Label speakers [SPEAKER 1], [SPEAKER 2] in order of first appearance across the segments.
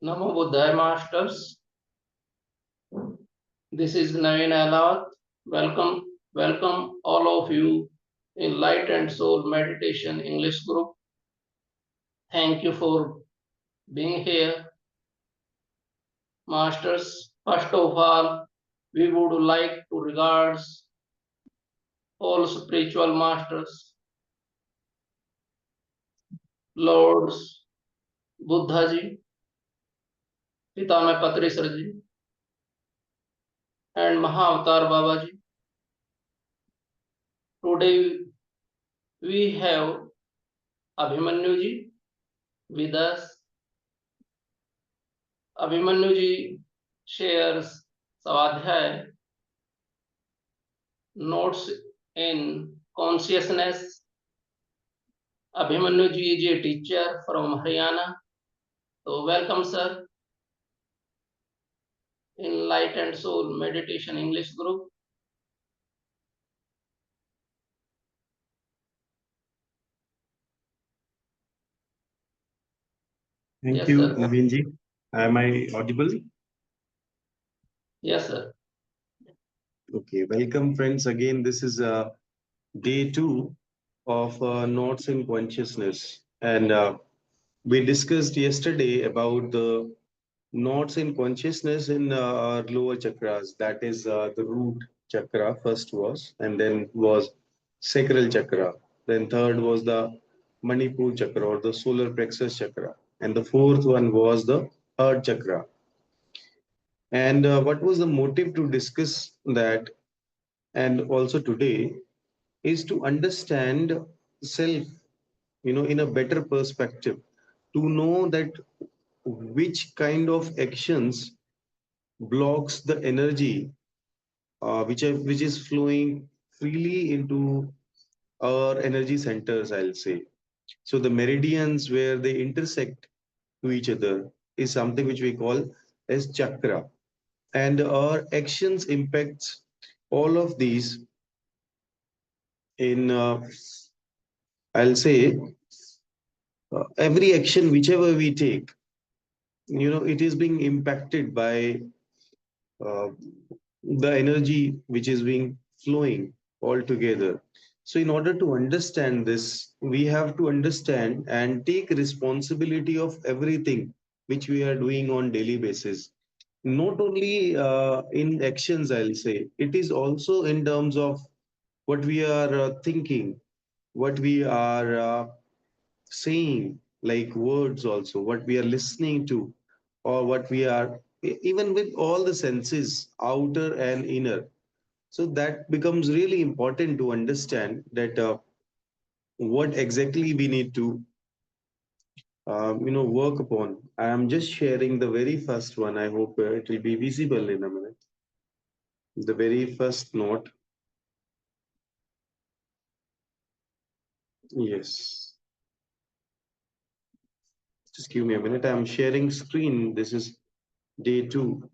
[SPEAKER 1] Namo Buddhaya Masters. This is Naveen Alawat. Welcome all of you in Light and Soul Meditation English group. Thank you for being here. Masters, first of all, we would like to regard all spiritual masters, Lords Buddha ji, Pitame Patrisar ji, and Mahavatar Baba ji. Today we have Abhimanyu ji with us. Abhimanyu ji shares Savadhyay, Notes in Consciousness. Abhimanyu ji is a teacher from Haryana. So welcome, sir, in Light and Soul Meditation English group.
[SPEAKER 2] Thank
[SPEAKER 1] Yes,
[SPEAKER 2] you,
[SPEAKER 1] sir.
[SPEAKER 2] Naveen ji. Am I audible?
[SPEAKER 1] Yes, sir.
[SPEAKER 2] Okay, welcome friends. Again, this is day 2 of Notes in Consciousness. And we discussed yesterday about the notes in consciousness in our lower chakras. That is the root chakra, first was, and then was sacral chakra. Then third was the Manipur chakra or the solar plexus chakra. And the fourth one was the heart chakra. And what was the motive to discuss that and also today is to understand self, in a better perspective, to know that which kind of actions blocks the energy which is flowing freely into our energy centers, I'll say. So the meridians where they intersect to each other is something which we call as chakra. And our actions impacts all of these in I'll say every action whichever we take, it is being impacted by uh, the energy which is being flowing all together. So in order to understand this, we have to understand and take responsibility of everything which we are doing on daily basis. Not only in actions, I'll say, it is also in terms of what we are thinking, what we are saying, like words also, what we are listening to, or what we are, even with all the senses, outer and inner. So that becomes really important to understand that what exactly we need to, work upon. I am just sharing the very first one. I hope it will be visible in a minute. The very first note. Yes. Just give me a minute. I'm sharing screen. This is day 2.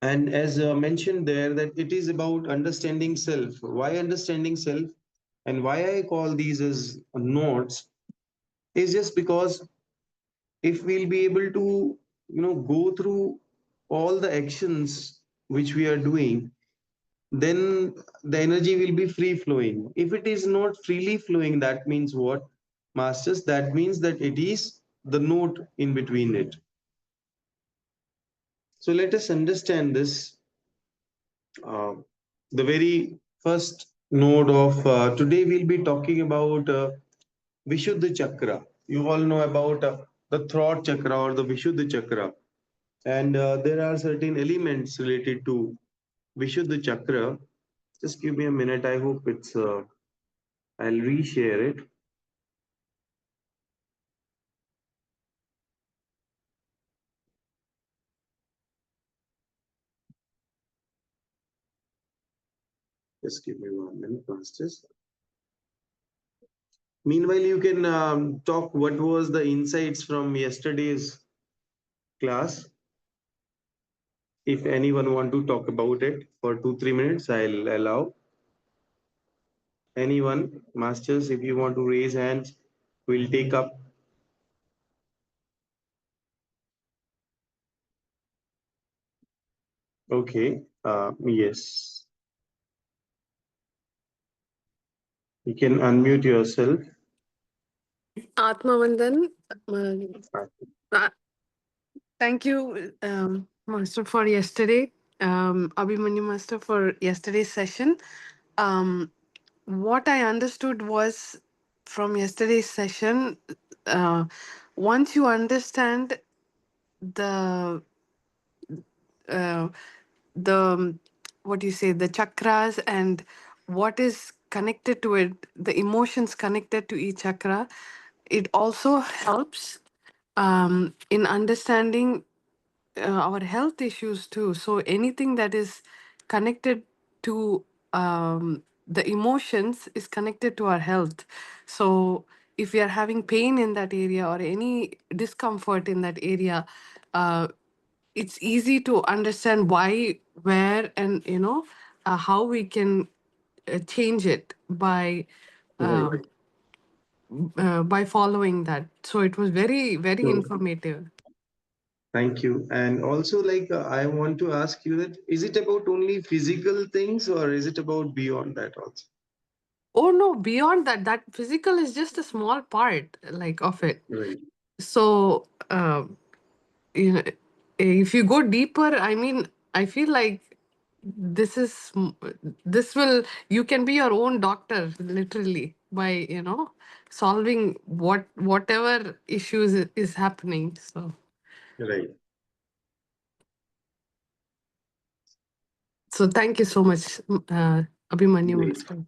[SPEAKER 2] And as mentioned there, that it is about understanding self. Why understanding self? And why I call these as notes is just because if we'll be able to, go through all the actions which we are doing, then the energy will be free flowing. If it is not freely flowing, that means what, masters? That means that it is the note in between it. So let us understand this. Uh, the very first node of today, we'll be talking about Vishuddha Chakra. You all know about the throat chakra or the Vishuddha Chakra. And there are certain elements related to Vishuddha Chakra. Just give me a minute. I hope I'll reshare it. Just give me 1 minute, masters. Meanwhile, you can talk what was the insights from yesterday's class. If anyone want to talk about it for 2 3 minutes, I'll allow anyone. Masters, if you want to raise hands, we'll take up. Okay. Yes. You can unmute yourself.
[SPEAKER 3] Atmavandan, uh, thank you, Master, for yesterday. Abhimanyu Master, for yesterday's session. Um, what I understood was from yesterday's session, uh, once you understand the uh, the what do you say, the chakras and what is connected to it, the emotions connected to each chakra, it also helps in understanding our health issues too. So anything that is connected to the emotions is connected to our health. So if we are having pain in that area or any discomfort in that area, uh, it's easy to understand why, where, and how we can change it
[SPEAKER 2] Right.
[SPEAKER 3] uh, by following that. So it was very, very
[SPEAKER 2] So
[SPEAKER 3] informative.
[SPEAKER 2] thank you. And also, like, I want to ask you that is it about only physical things or is it about beyond that also?
[SPEAKER 3] Oh no, beyond that, that physical is just a small part like of it.
[SPEAKER 2] Right.
[SPEAKER 3] So you know, if you go deeper, I mean, I feel like this is this will, you can be your own doctor literally by solving whatever issues is happening.
[SPEAKER 2] Right.
[SPEAKER 3] So thank you so much, Abhimanyu
[SPEAKER 2] Great.
[SPEAKER 3] Master.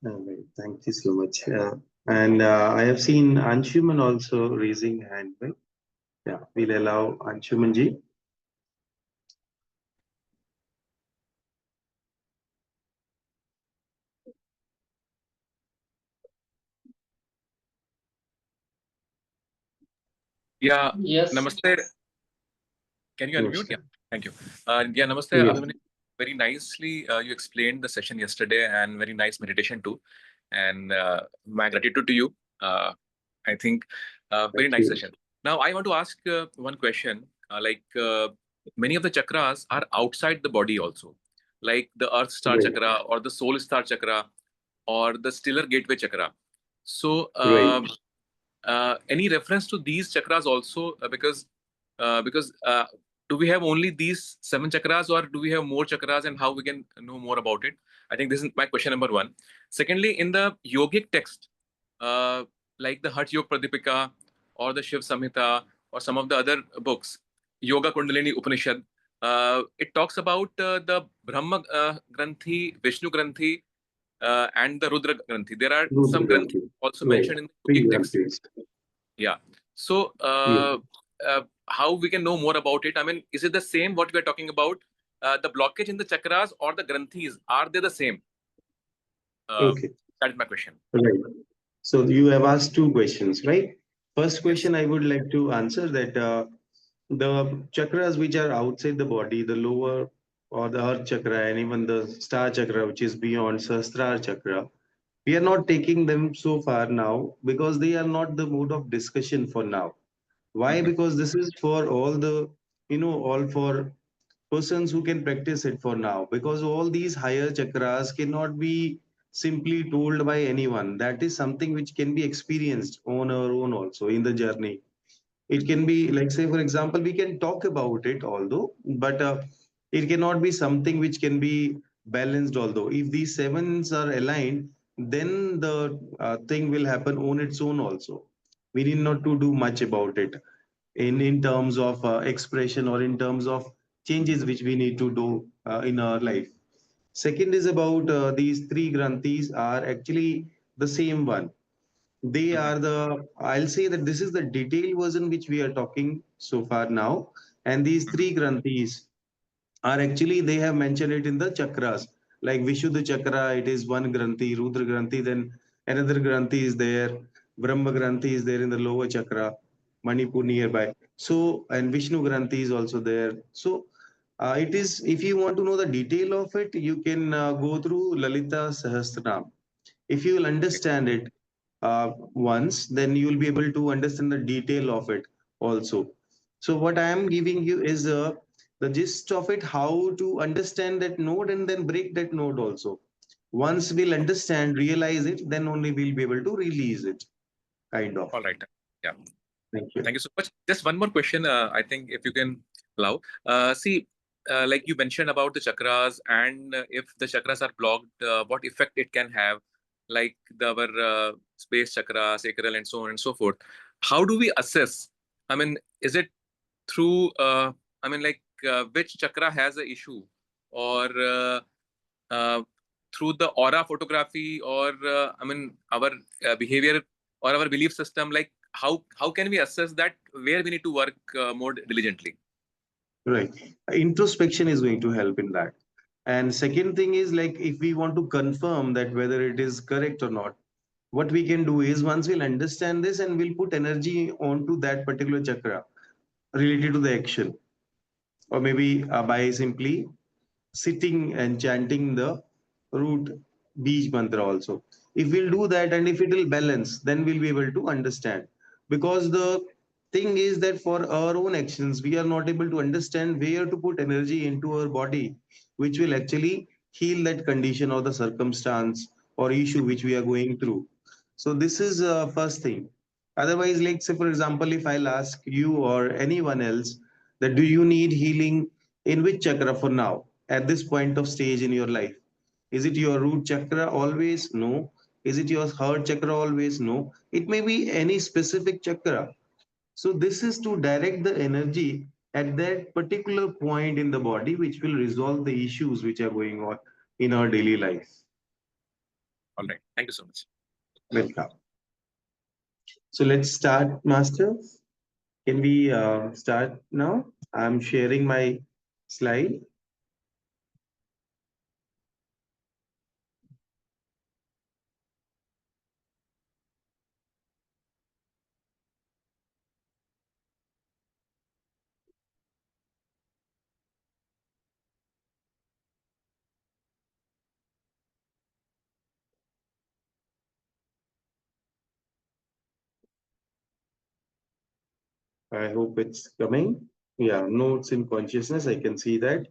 [SPEAKER 2] Right. Thank you so much. And I have seen Anshuman also raising hand. Right? Yeah, we'll allow Anshuman ji.
[SPEAKER 4] Yeah,
[SPEAKER 1] Yes.
[SPEAKER 4] namaste. Can you unmute?
[SPEAKER 2] Namaste.
[SPEAKER 4] Yeah, thank you. Yeah, namaste,
[SPEAKER 2] Yes.
[SPEAKER 4] Abhimanyu. Very nicely, you explained the session yesterday, and very nice meditation too. And my gratitude to you. Uh, I think very
[SPEAKER 2] Thank
[SPEAKER 4] nice
[SPEAKER 2] you.
[SPEAKER 4] session. Now, I want to ask one question. Many of the chakras are outside the body also, like the Earth Star
[SPEAKER 2] Right.
[SPEAKER 4] chakra or the Soul Star chakra or the Stellar Gateway chakra. So,
[SPEAKER 2] Right.
[SPEAKER 4] any reference to these chakras also? Because do we have only these 7 chakras, or do we have more chakras, and how we can know more about it? I think this is my question number one. Secondly, in the yogic text, uh, like the Hatha Yoga Pradipika or the Shiv Samhita or some of the other books, Yoga Kundalini Upanishad, it talks about the Brahma Granthi, Vishnu Granthi, and the Rudra Granthi. There are
[SPEAKER 2] Rudra
[SPEAKER 4] some Granthis
[SPEAKER 2] Granthi.
[SPEAKER 4] also
[SPEAKER 2] Right.
[SPEAKER 4] mentioned in the
[SPEAKER 2] Three
[SPEAKER 4] yogic text.
[SPEAKER 2] Granthis.
[SPEAKER 4] Yeah. So,
[SPEAKER 2] Yeah.
[SPEAKER 4] how we can know more about it? I mean, is it the same what we are talking about? The blockage in the chakras or the granthis, are they the same? Uh,
[SPEAKER 2] Okay.
[SPEAKER 4] that is my question.
[SPEAKER 2] Right. So you have asked two questions, right? First
[SPEAKER 4] Yes.
[SPEAKER 2] question I would like to answer that the chakras which are outside the body, the lower or the earth chakra and even the star chakra, which is beyond Sahasrara chakra, we are not taking them so far now because they are not the mode of discussion for now. Why?
[SPEAKER 4] Mhm.
[SPEAKER 2] Because this is for all the, all for persons who can practice it for now. Because all these higher chakras cannot be simply told by anyone. That is something which can be experienced on our own also in the journey. It can be like, say, for example, we can talk about it, although, but it cannot be something which can be balanced. Although, if these sevens are aligned, then the thing will happen on its own also. We need not to do much about it in terms of expression or in terms of changes which we need to do in our life. Second is about these three granthis are actually the same one. They
[SPEAKER 4] Mhm.
[SPEAKER 2] are the, I'll say that this is the detailed version which we are talking so far now. And these
[SPEAKER 4] Mhm.
[SPEAKER 2] three granthis are actually, they have mentioned it in the chakras. Like Vishuddha chakra, it is one granthi, Rudra granthi, then another granthi is there, Brahma granthi is there in the lower chakra, Manipur nearby. So, and Vishnu granthi is also there. So, It is, if you want to know the detail of it, you can go through Lalita Sahasranam. If you will understand it once, then you will be able to understand the detail of it also. So what I am giving you is the gist of it, how to understand that node and then break that node also. Once we'll understand, realize it, then only we'll be able to release it, kind of.
[SPEAKER 4] All right. Yeah.
[SPEAKER 2] Thank you.
[SPEAKER 4] Thank you so much. Just one more question. I think if you can allow. See, like you mentioned about the chakras, and if the chakras are blocked, what effect it can have, like our space chakra, sacral, and so on and so forth. How do we assess? I mean, is it through? I mean, like which chakra has an issue, or uh, through the aura photography, or I mean, our behavior or our belief system, like how can we assess that where we need to work more diligently?
[SPEAKER 2] Right. Introspection is going to help in that. And second thing is, like, if we want to confirm that whether it is correct or not, what we can do is, once we'll understand this and we'll put energy onto that particular chakra related to the action, or maybe by simply sitting and chanting the root beej mantra also. If we'll do that and if it will balance, then we'll be able to understand. Because the thing is that for our own actions, we are not able to understand where to put energy into our body, which will actually heal that condition or the circumstance or issue which we are going through. So this is first thing. Otherwise, like say for example, if I'll ask you or anyone else that do you need healing in which chakra for now at this point of stage in your life? Is it your root chakra always? No. Is it your heart chakra always? No. It may be any specific chakra. So this is to direct the energy at that particular point in the body, which will resolve the issues which are going on in our daily life.
[SPEAKER 4] All right. Thank you so much.
[SPEAKER 2] Welcome. So let's start, Master. Can we start now? I'm sharing my slide. I hope it's coming. Yeah, notes in consciousness. I can see that.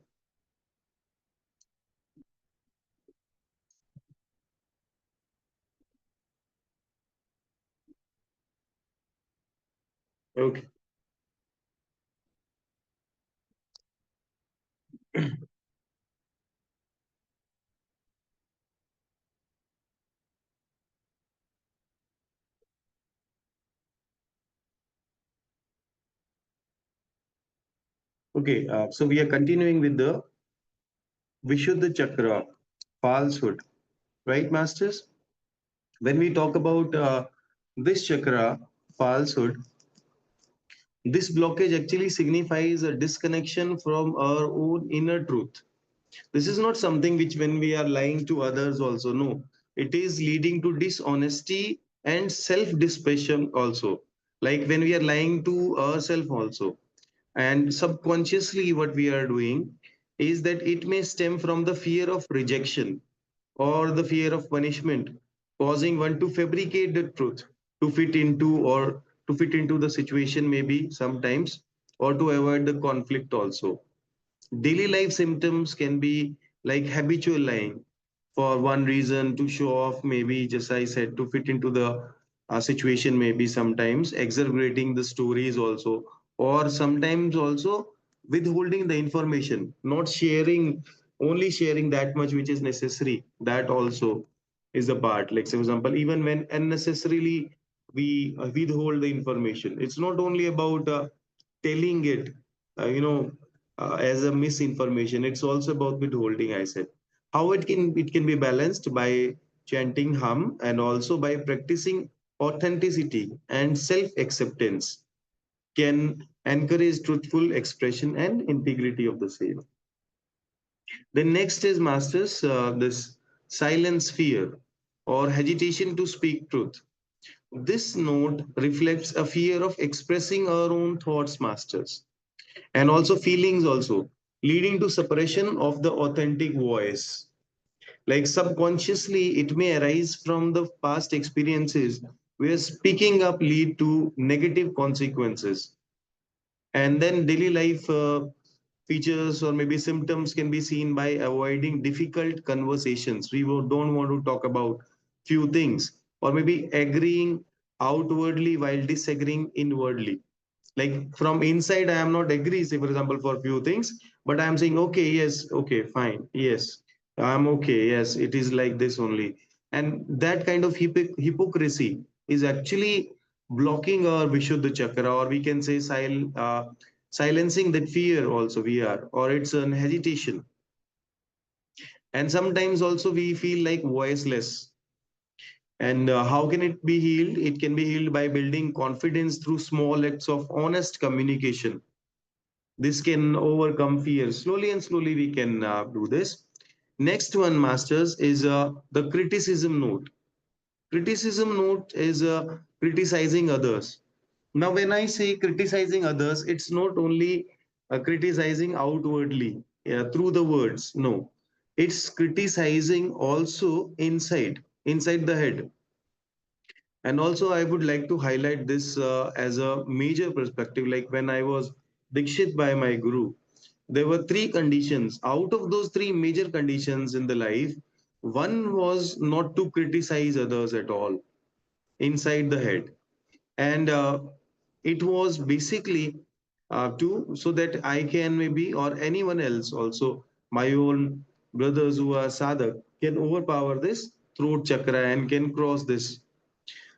[SPEAKER 2] Okay. Okay, so we are continuing with the Vishuddha Chakra, falsehood, right, masters? When we talk about this chakra, falsehood, this blockage actually signifies a disconnection from our own inner truth. This is not something which, when we are lying to others, also, no, it is leading to dishonesty and self depression also. Like when we are lying to ourselves, also. And subconsciously, what we are doing is that it may stem from the fear of rejection or the fear of punishment, causing one to fabricate the truth to fit into or to fit into the situation, maybe sometimes, or to avoid the conflict also. Daily life symptoms can be like habitual lying for one reason, to show off, maybe just I said, to fit into the situation, maybe sometimes exaggerating the stories also, or sometimes also withholding the information, not sharing, only sharing that much which is necessary. That also is a part. Like, for example, even when unnecessarily we withhold the information, it's not only about telling it, as a misinformation. It's also about withholding, I said. How it can be balanced by chanting hum and also by practicing authenticity and self-acceptance can encourage truthful expression and integrity of the same. The next is, masters, this silence fear or hesitation to speak truth. This note reflects a fear of expressing our own thoughts, masters, and also feelings also. leading to suppression of the authentic voice. Like subconsciously, it may arise from the past experiences where speaking up lead to negative consequences. And then daily life features or maybe symptoms can be seen by avoiding difficult conversations. We don't want to talk about few things, or maybe agreeing outwardly while disagreeing inwardly. Like from inside, I am not agree, say for example, for few things, but I am saying, okay, yes, okay, fine, yes, I'm okay, yes, it is like this only. And that kind of hypocrisy is actually blocking our Vishuddha chakra, or we can say silencing that fear also we are, or it's an hesitation. And sometimes also we feel like voiceless. And how can it be healed? It can be healed by building confidence through small acts of honest communication. This can overcome fear. Slowly and slowly we can do this. Next one, masters, is the criticism note. Criticism note is criticizing others. Now, when I say criticizing others, it's not only criticizing outwardly through the words. No, it's criticizing also inside the head. And also, I would like to highlight this as a major perspective. Like when I was dikshit by my guru, there were three conditions. Out of those three major conditions in the life, one was not to criticize others at all inside the head. And it was basically to so that I can maybe or anyone else also, my own brothers who are sadhak, can overpower this throat chakra and can cross this.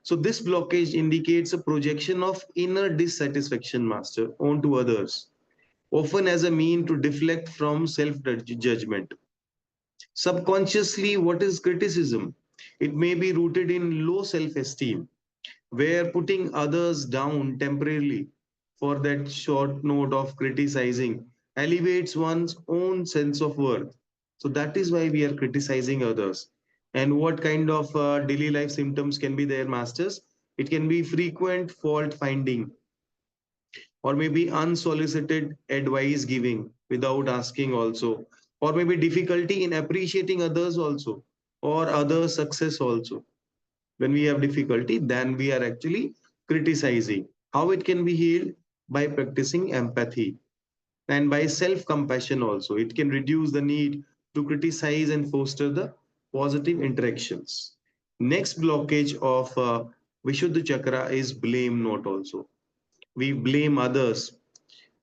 [SPEAKER 2] So this blockage indicates a projection of inner dissatisfaction, master, onto others, often as a mean to deflect from self-judgment. Subconsciously, what is criticism? It may be rooted in low self-esteem, where putting others down temporarily for that short note of criticizing elevates one's own sense of worth. So that is why we are criticizing others. And what kind of daily life symptoms can be there, masters? It can be frequent fault finding, or maybe unsolicited advice giving without asking also, or maybe difficulty in appreciating others also, or other success also. When we have difficulty, then we are actually criticizing. How it can be healed? By practicing empathy and by self compassion also. It can reduce the need to criticize and foster the positive interactions. Next blockage of Vishuddha chakra is blame note also. We blame others,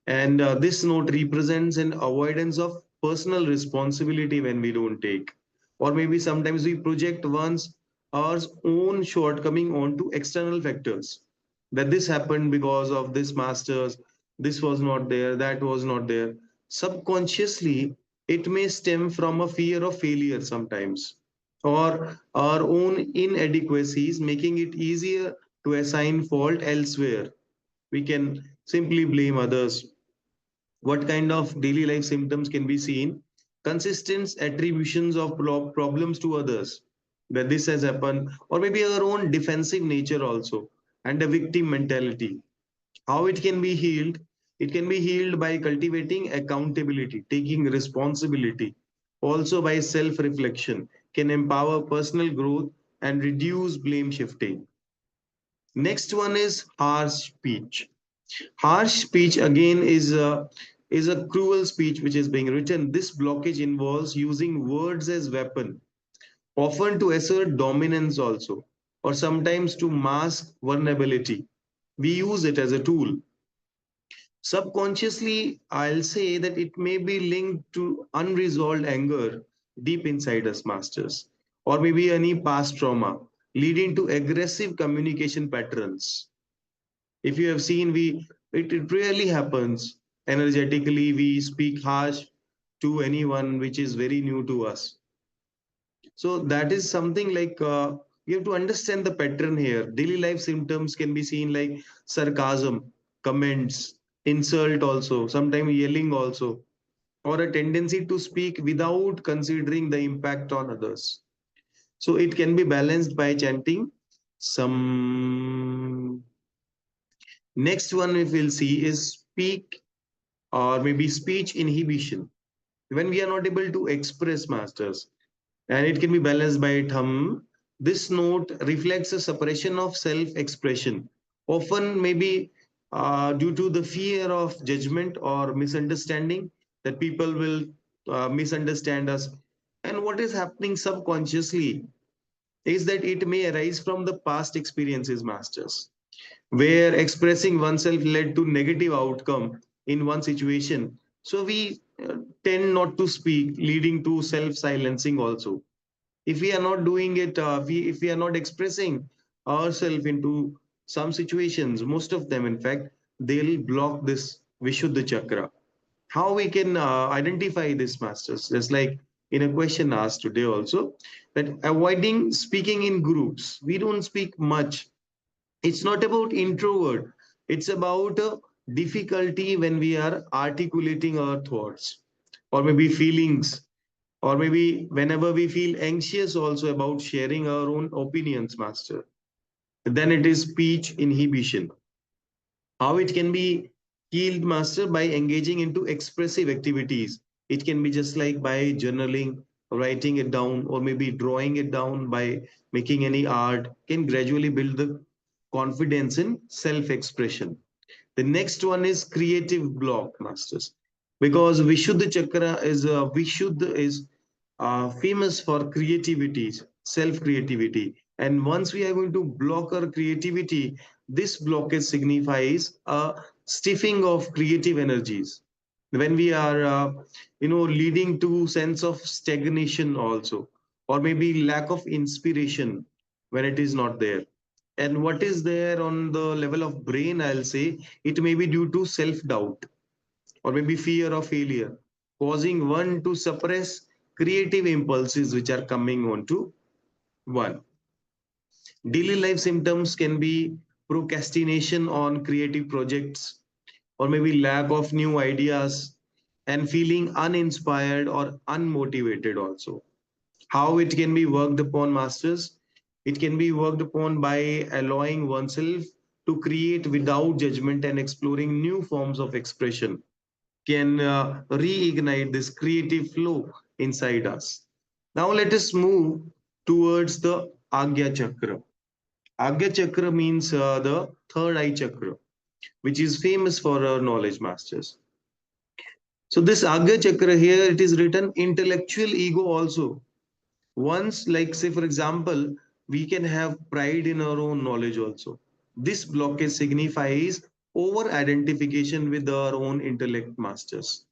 [SPEAKER 2] and this note represents an avoidance of personal responsibility when we don't take. Or maybe sometimes we project one's our own shortcoming onto external factors. That this happened because of this masters, this was not there, that was not there. Subconsciously, it may stem from a fear of failure sometimes, or our own inadequacies, making it easier to assign fault elsewhere. We can simply blame others. What kind of daily life symptoms can be seen? Consistent attributions of problems to others, that this has happened, or maybe our own defensive nature also, and a victim mentality. How it can be healed? It can be healed by cultivating accountability, taking responsibility, also by self reflection, can empower personal growth and reduce blame shifting. Next one is harsh speech. Harsh speech again is a cruel speech which is being written. This blockage involves using words as weapon, often to assert dominance also, or sometimes to mask vulnerability. We use it as a tool. Subconsciously, I'll say that it may be linked to unresolved anger deep inside us, masters, or maybe any past trauma, leading to aggressive communication patterns. If you have seen, it really happens. Energetically, we speak harsh to anyone which is very new to us. So that is something like you have to understand the pattern here. Daily life symptoms can be seen like sarcasm, comments, insult also, sometimes yelling also, or a tendency to speak without considering the impact on others. So it can be balanced by chanting some. Next one we will see is speak or maybe speech inhibition. When we are not able to express, masters, and it can be balanced by thumb. This note reflects a suppression of self-expression, often maybe due to the fear of judgment or misunderstanding, that people will misunderstand us. And what is happening subconsciously is that it may arise from the past experiences, masters, where expressing oneself led to negative outcome in one situation. So we tend not to speak, leading to self-silencing also. If we are not doing it, if we are not expressing ourselves into some situations, most of them, in fact, they'll block this Vishuddha chakra. How we can identify this, masters? Just like in a question asked today also, that avoiding speaking in groups. We don't speak much. It's not about introvert. It's about difficulty when we are articulating our thoughts or maybe feelings, or maybe whenever we feel anxious also about sharing our own opinions, master. Then it is speech inhibition. How it can be healed, master? By engaging into expressive activities. It can be just like by journaling, writing it down, or maybe drawing it down, by making any art, can gradually build the confidence in self-expression. The next one is creative block, masters, because Vishuddha chakra is Vishuddha is famous for creativity, self creativity. And once we are going to block our creativity, this blockage signifies a stiffing of creative energies. When we are, leading to sense of stagnation also, or maybe lack of inspiration when it is not there. And what is there on the level of brain, I'll say it may be due to self doubt or maybe fear of failure, causing one to suppress creative impulses which are coming onto one. Daily life symptoms can be procrastination on creative projects, or maybe lack of new ideas, and feeling uninspired or unmotivated also. How it can be worked upon, masters? It can be worked upon by allowing oneself to create without judgment and exploring new forms of expression can reignite this creative flow inside us. Now let us move towards the Agya Chakra. Agya Chakra means the third eye chakra, which is famous for our knowledge, masters. So this Agya Chakra here, it is written intellectual ego also. Once, like say for example, we can have pride in our own knowledge also. This blockage signifies over identification with our own intellect, masters,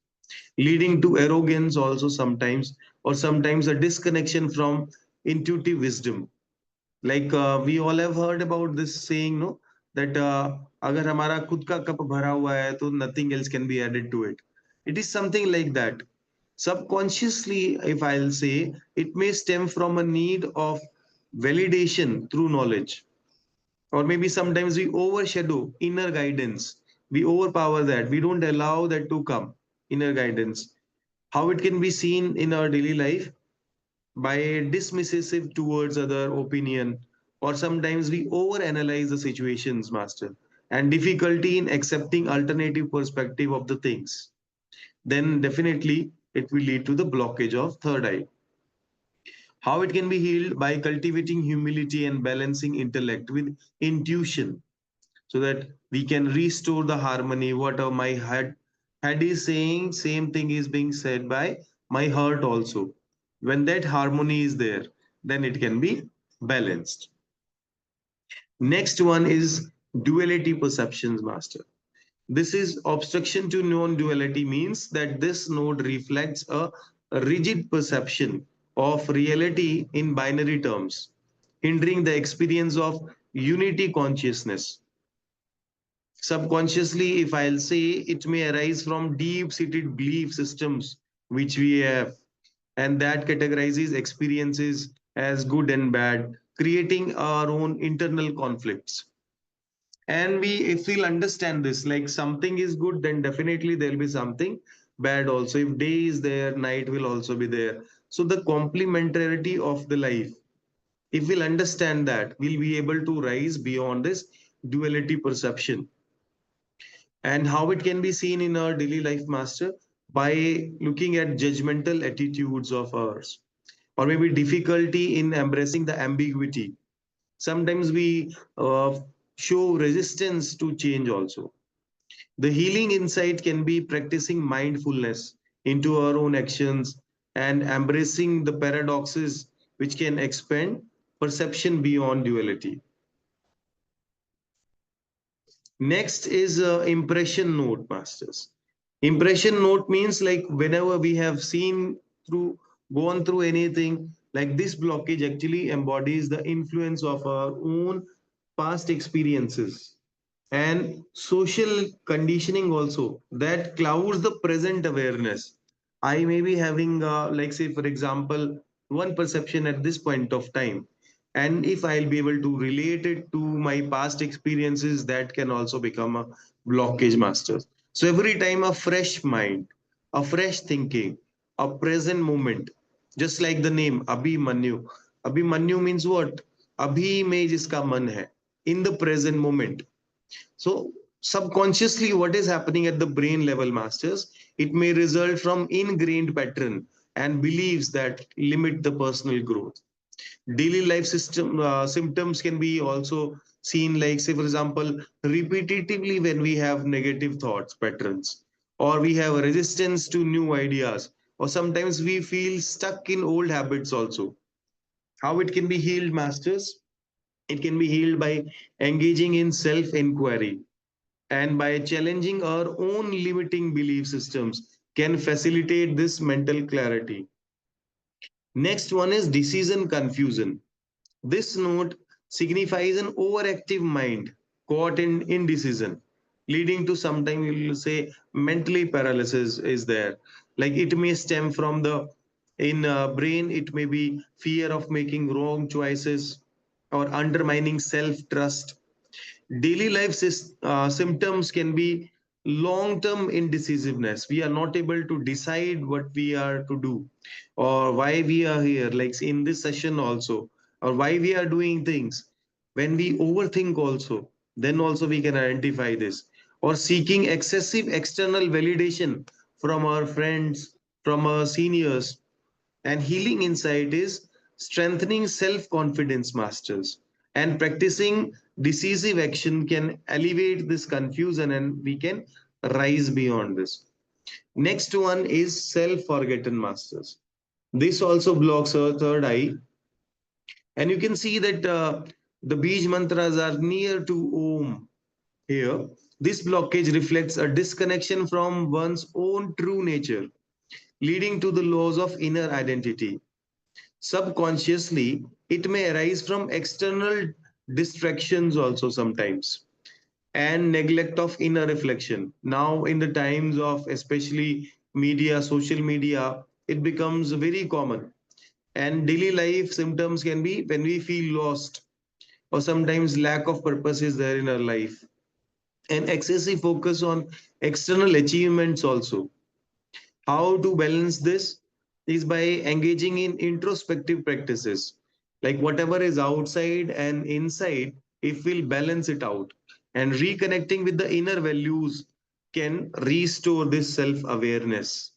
[SPEAKER 2] leading to arrogance also sometimes, or sometimes a disconnection from intuitive wisdom. Like we all have heard about this saying, no, that अगर हमारा खुद का cup भरा हुआ है तो nothing else can be added to it. It is something like that. Subconsciously, if I'll say, it may stem from a need of validation through knowledge, or maybe sometimes we overshadow inner guidance. We overpower that. We don't allow that to come. Inner guidance, how it can be seen in our daily life, by dismissive towards other opinion, or sometimes we overanalyze the situations, master, and difficulty in accepting alternative perspective of the things. Then definitely it will lead to the blockage of third eye. How it can be healed? By cultivating humility and balancing intellect with intuition, so that we can restore the harmony. What my head is saying, same thing is being said by my heart also. When that harmony is there, then it can be balanced. Next one is duality perceptions, master. This is obstruction to non-duality, means that this node reflects a rigid perception of reality in binary terms, hindering the experience of unity consciousness. Subconsciously, if I'll say, it may arise from deep-seated belief systems which we have, and that categorizes experiences as good and bad, creating our own internal conflicts. And we, if we'll understand this, like something is good, then definitely there'll be something bad also. If day is there, night will also be there. So the complementarity of the life, if we'll understand that, we'll be able to rise beyond this duality perception. And how it can be seen in our daily life, master, by looking at judgmental attitudes of ours, or maybe difficulty in embracing the ambiguity. Sometimes we show resistance to change also. The healing insight can be practicing mindfulness into our own actions and embracing the paradoxes which can expand perception beyond duality. Next is impression note, masters. Impression note means like whenever we have seen through, gone through anything, like this blockage actually embodies the influence of our own past experiences and social conditioning also that clouds the present awareness. I may be having, like, say, for example, one perception at this point of time. And if I'll be able to relate it to my past experiences, that can also become a blockage, masters. So every time a fresh mind, a fresh thinking, a present moment, just like the name Abhimanyu. Abhimanyu means what? Abhi mein jiska man hai, in the present moment. So subconsciously, what is happening at the brain level, masters? It may result from ingrained pattern and beliefs that limit the personal growth. Daily life system symptoms can be also seen, like, say, for example, repetitively when we have negative thoughts patterns, or we have a resistance to new ideas, or sometimes we feel stuck in old habits also. How it can be healed, masters? It can be healed by engaging in self inquiry and by challenging our own limiting belief systems can facilitate this mental clarity. Next one is decision confusion. This note signifies an overactive mind caught in indecision, leading to sometimes you will say mentally paralysis is there. Like it may stem from the in brain, it may be fear of making wrong choices or undermining self trust. Daily life symptoms can be long term indecisiveness. We are not able to decide what we are to do or why we are here, like in this session also, or why we are doing things. When we overthink, also, then also we can identify this, or seeking excessive external validation from our friends, from our seniors. And healing insight is strengthening self confidence, masters. And practicing decisive action can alleviate this confusion and we can rise beyond this. Next one is self forgotten, masters. This also blocks our third eye. And you can see that the Bij mantras are near to Om here. This blockage reflects a disconnection from one's own true nature, leading to the loss of inner identity. Subconsciously, it may arise from external distractions also sometimes and neglect of inner reflection. Now, in the times of especially media, social media, it becomes very common. And daily life symptoms can be when we feel lost or sometimes lack of purpose is there in our life and excessive focus on external achievements also. How to balance this is by engaging in introspective practices. Like whatever is outside and inside, if we'll balance it out and reconnecting with the inner values can restore this self awareness.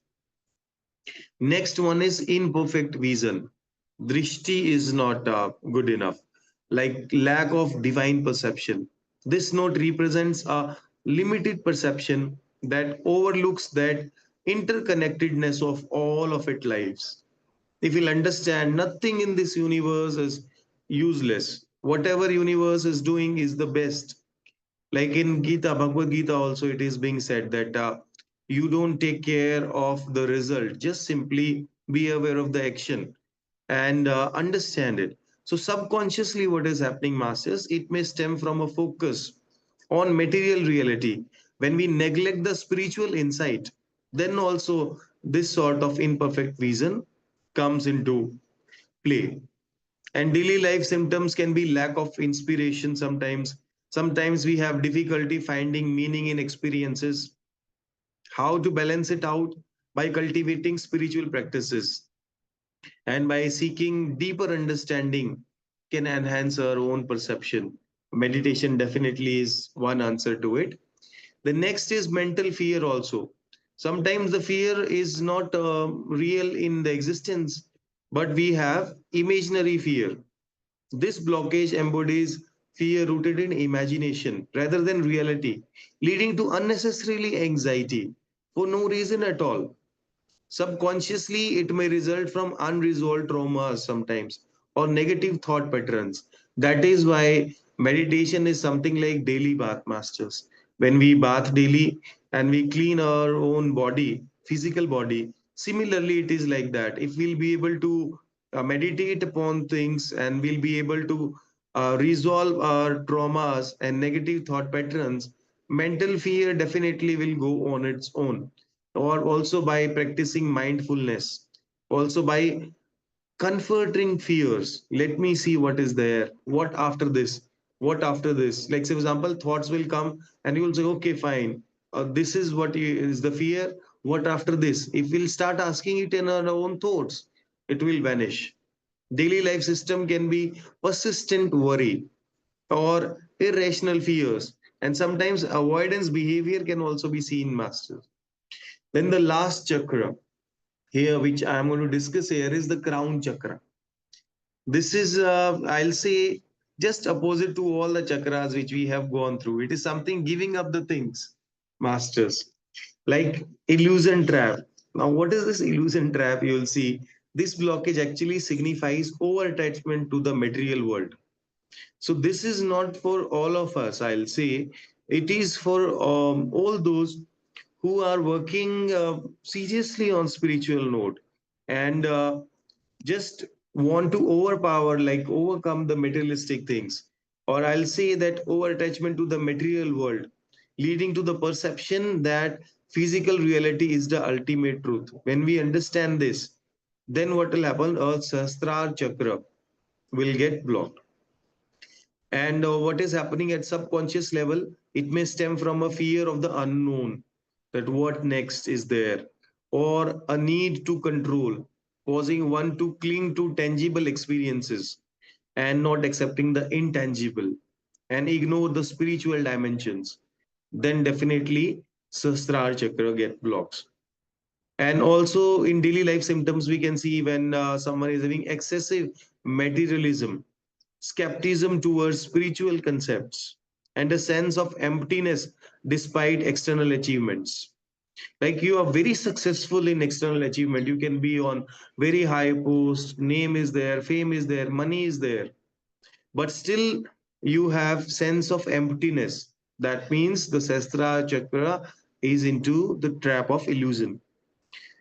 [SPEAKER 2] Next one is imperfect vision. Drishti is not good enough, like lack of divine perception. This note represents a limited perception that overlooks that interconnectedness of all of its lives. If we'll understand, nothing in this universe is useless. Whatever universe is doing is the best. Like in Gita, Bhagavad Gita, also it is being said that you don't take care of the result, just simply be aware of the action and understand it. So, subconsciously, what is happening, masters, it may stem from a focus on material reality. When we neglect the spiritual insight, then also this sort of imperfect vision comes into play. And daily life symptoms can be lack of inspiration sometimes we have difficulty finding meaning in experiences. How to balance it out? By cultivating spiritual practices and by seeking deeper understanding can enhance our own perception. Meditation definitely is one answer to it. The next is mental fear also. Sometimes the fear is not real in the existence, but we have imaginary fear. This blockage embodies fear rooted in imagination rather than reality, leading to unnecessarily anxiety for no reason at all. Subconsciously, it may result from unresolved traumas sometimes or negative thought patterns. That is why meditation is something like daily bath masters. When we bath daily and we clean our own body, physical body, similarly, it is like that. If we'll be able to meditate upon things and we'll be able to resolve our traumas and negative thought patterns, mental fear definitely will go on its own, or also by practicing mindfulness, also by comforting fears. Let me see what is there, what after this, what after this. Like, say, for example, thoughts will come and you will say, okay, fine, this is what is the fear. What after this? If we'll start asking it in our own thoughts, it will vanish. Daily life system can be persistent worry or irrational fears, and sometimes avoidance behavior can also be seen, masters. Then the last chakra here, which I am going to discuss here, is the crown chakra. This is, I'll say, just opposite to all the chakras which we have gone through. It is something giving up the things, masters, like illusion trap. Now, what is this illusion trap? You will see this blockage actually signifies over attachment to the material world. So, this is not for all of us, I'll say. It is for all those who are working seriously on spiritual note and just want to overpower, like overcome the materialistic things, or I'll say that over attachment to the material world, leading to the perception that physical reality is the ultimate truth. When we understand this, then what will happen? Our Sahasrara chakra will get blocked. And what is happening at subconscious level, it may stem from a fear of the unknown, that what next is there, or a need to control, causing one to cling to tangible experiences and not accepting the intangible and ignore the spiritual dimensions. Then definitely Sahasrara chakra get blocks. And also in daily life symptoms, we can see when someone is having excessive materialism, skepticism towards spiritual concepts, and a sense of emptiness despite external achievements. Like, you are very successful in external achievement, you can be on very high post, name is there, fame is there, money is there, but still you have sense of emptiness. That means the Sastra chakra is into the trap of illusion.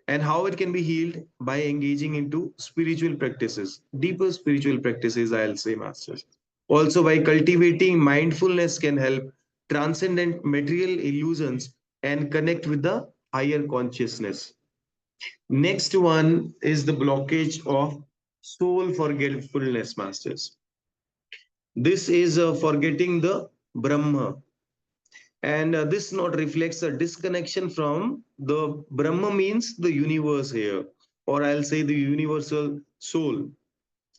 [SPEAKER 2] And how it can be healed? By engaging into spiritual practices, deeper spiritual practices, I'll say, masters. Also, by cultivating mindfulness can help transcendent material illusions and connect with the higher consciousness. Next one is the blockage of soul forgetfulness, masters. This is forgetting the Brahma, and this not reflects a disconnection from the Brahma, means the universe here, or I'll say the universal soul,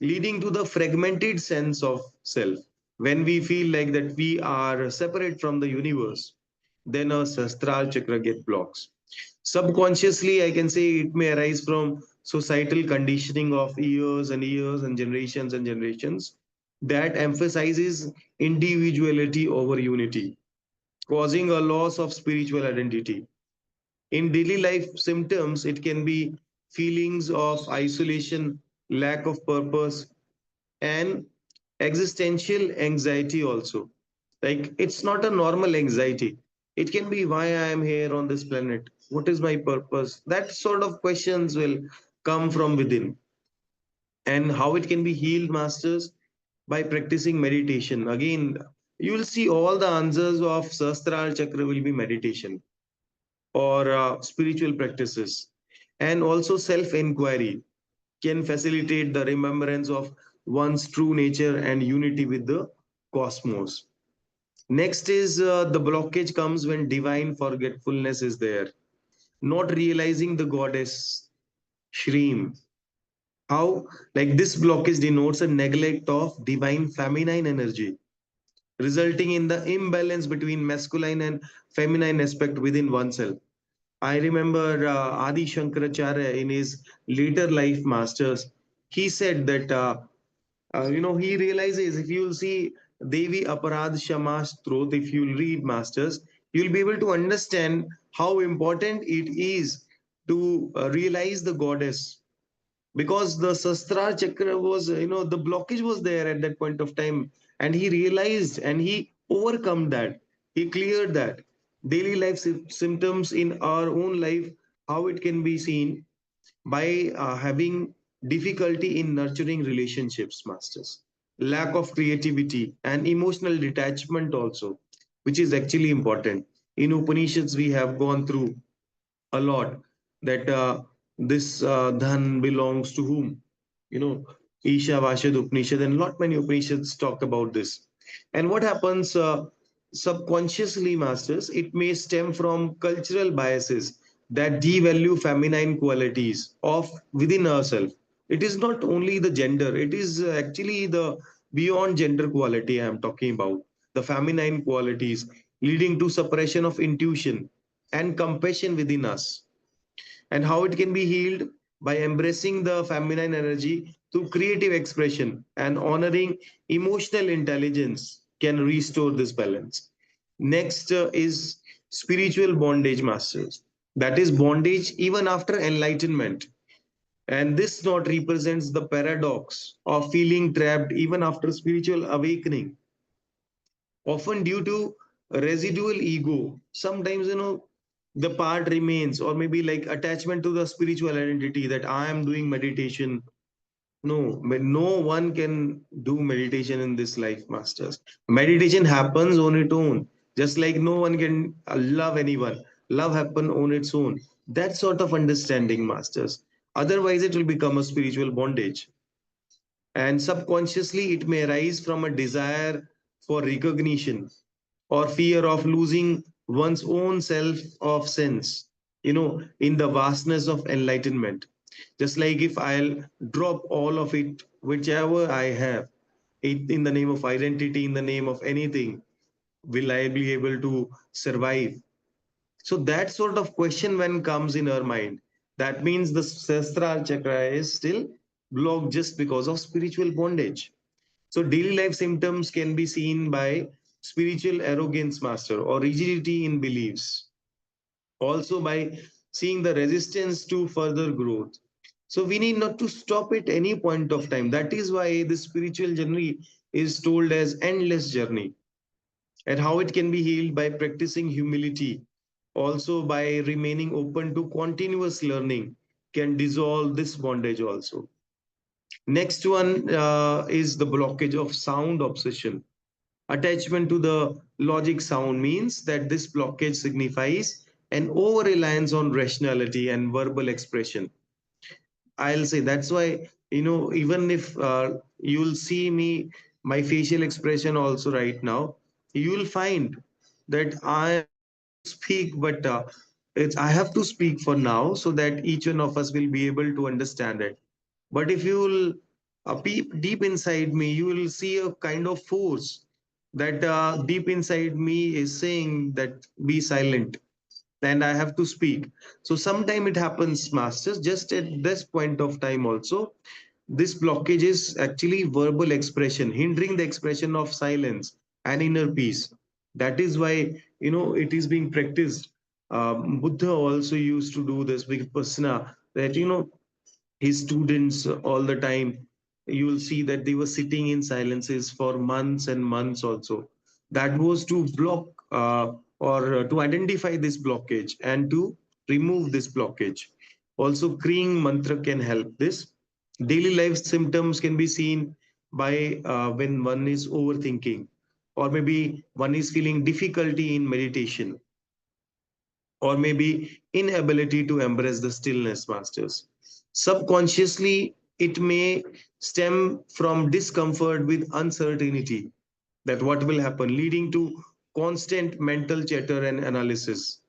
[SPEAKER 2] leading to the fragmented sense of self. When we feel like that we are separate from the universe, then our sastral chakra get blocks. Subconsciously, I can say it may arise from societal conditioning of years and years and generations that emphasizes individuality over unity, causing a loss of spiritual identity. In daily life symptoms, it can be feelings of isolation, lack of purpose, and existential anxiety also. Like, it's not a normal anxiety. It can be, why I am here on this planet? What is my purpose? That sort of questions will come from within. And how it can be healed, masters? By practicing meditation. Again, you will see all the answers of Sahasrara Chakra will be meditation or spiritual practices. And also self-inquiry can facilitate the remembrance of one's true nature and unity with the cosmos. Next is the blockage comes when divine forgetfulness is there, not realizing the goddess Shreem. How? Like, this blockage denotes a neglect of divine feminine energy, resulting in the imbalance between masculine and feminine aspect within oneself. I remember Adi Shankaracharya in his later life masters, he said that he realizes if you'll see Devi Aparad Shama's truth, if you'll read masters, you'll be able to understand how important it is to realize the goddess, because the Sastra Chakra was, the blockage was there at that point of time, and he realized and he overcome that. He cleared that. Daily life symptoms in our own life, how it can be seen by having difficulty in nurturing relationships, masters, lack of creativity and emotional detachment also, which is actually important. In Upanishads, we have gone through a lot that this dhan belongs to whom, you know Isha Vashad Upanishad and lot many Upanishads talk about this. And what happens subconsciously, masters, it may stem from cultural biases that devalue feminine qualities of within ourselves. It is not only the gender, it is actually the beyond gender quality I am talking about, the feminine qualities, leading to suppression of intuition and compassion within us. And how it can be healed by embracing the feminine energy through creative expression and honoring emotional intelligence can restore this balance. Next is spiritual bondage, masters, that is bondage even after enlightenment. And this not represents the paradox of feeling trapped even after spiritual awakening, often due to residual ego. Sometimes, the part remains, or maybe like attachment to the spiritual identity that I am doing meditation. No, no one can do meditation in this life, masters. Meditation happens on its own, just like no one can love anyone. Love happen on its own. That sort of understanding, masters. Otherwise, it will become a spiritual bondage. And subconsciously, it may arise from a desire for recognition or fear of losing one's own self of sense, in the vastness of enlightenment. Just like if I'll drop all of it, whichever I have, it in the name of identity, in the name of anything, will I be able to survive? So that sort of question when comes in our mind, that means the Sahasrara chakra is still blocked just because of spiritual bondage. So daily life symptoms can be seen by spiritual arrogance, master, or rigidity in beliefs. Also by seeing the resistance to further growth. So we need not to stop at any point of time. That is why the spiritual journey is told as endless journey. And how it can be healed by practicing humility, also by remaining open to continuous learning, can dissolve this bondage also. Next one is the blockage of sound obsession. Attachment to the logic sound means that this blockage signifies an over reliance on rationality and verbal expression. I'll say that's why, even if you'll see me, my facial expression also right now, you'll find that I am able to speak, but I have to speak for now so that each one of us will be able to understand it. But if you will peep deep inside me, you will see a kind of force that deep inside me is saying that be silent and I have to speak. So sometime it happens, masters, just at this point of time also, this blockage is actually verbal expression, hindering the expression of silence and inner peace. That is why, it is being practiced. Buddha also used to do this with Vipassana, that, his students all the time, you will see that they were sitting in silences for months and months also. That was to block or to identify this blockage and to remove this blockage. Also Kriing mantra can help this. Daily life symptoms can be seen by when one is overthinking, or maybe one is feeling difficulty in meditation, or maybe inability to embrace the stillness, masters. Subconsciously, it may stem from discomfort with uncertainty, that what will happen, leading to constant mental chatter and analysis.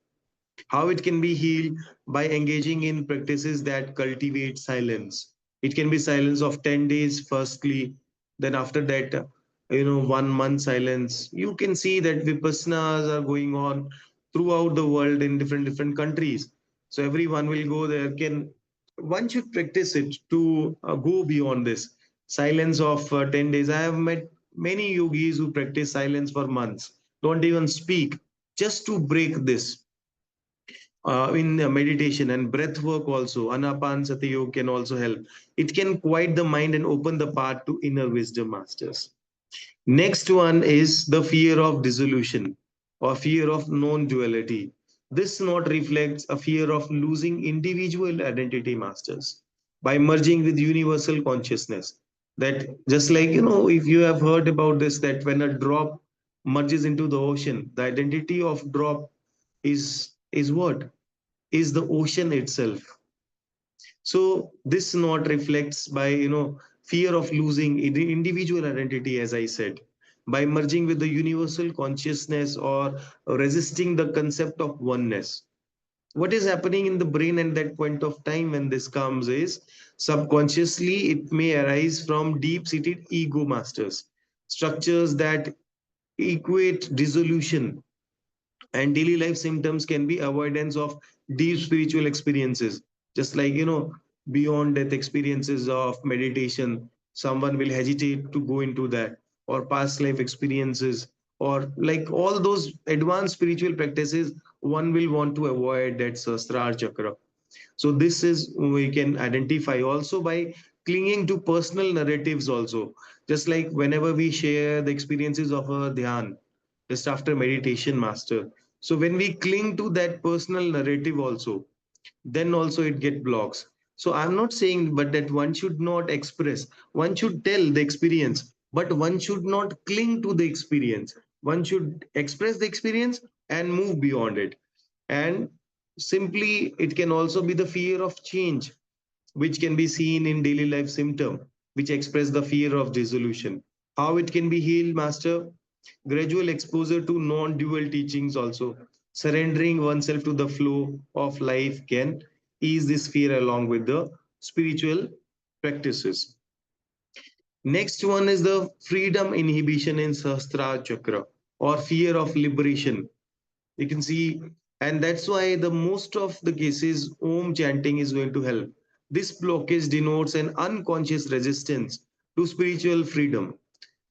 [SPEAKER 2] How it can be healed by engaging in practices that cultivate silence. It can be silence of 10 days, firstly, then after that, 1 month silence. You can see that vipassanas are going on throughout the world in different different countries. So everyone will go there. Can One should practice it to go beyond this silence of 10 days. I have met many yogis who practice silence for months, don't even speak, just to break this in meditation and breath work. Also Anapansati yoga can also help. It can quiet the mind and open the path to inner wisdom, masters. Next one is the fear of dissolution or fear of non-duality. This not reflects a fear of losing individual identity, masters, by merging with universal consciousness. That just like, if you have heard about this, that when a drop merges into the ocean, the identity of drop is what? Is the ocean itself. So this not reflects by fear of losing the individual identity, as I said, by merging with the universal consciousness or resisting the concept of oneness. What is happening in the brain at that point of time when this comes is subconsciously it may arise from deep-seated ego, masters, structures that equate dissolution, and daily life symptoms can be avoidance of deep spiritual experiences, just like beyond death experiences of meditation. Someone will hesitate to go into that, or past life experiences, or like all those advanced spiritual practices, one will want to avoid that sahasrara chakra. So this is we can identify also by clinging to personal narratives also, just like whenever we share the experiences of a dhyan just after meditation, master. So when we cling to that personal narrative also, then also it get blocks. So I'm not saying but that one should not express, one should tell the experience, but one should not cling to the experience. One should express the experience and move beyond it. And simply it can also be the fear of change, which can be seen in daily life symptom, which express the fear of dissolution. How it can be healed, master? Gradual exposure to non-dual teachings also. Surrendering oneself to the flow of life can ease this fear along with the spiritual practices. Next one is the freedom inhibition in Sahasrara Chakra, or fear of liberation. You can see, and that's why the most of the cases Om chanting is going to help. This blockage denotes an unconscious resistance to spiritual freedom.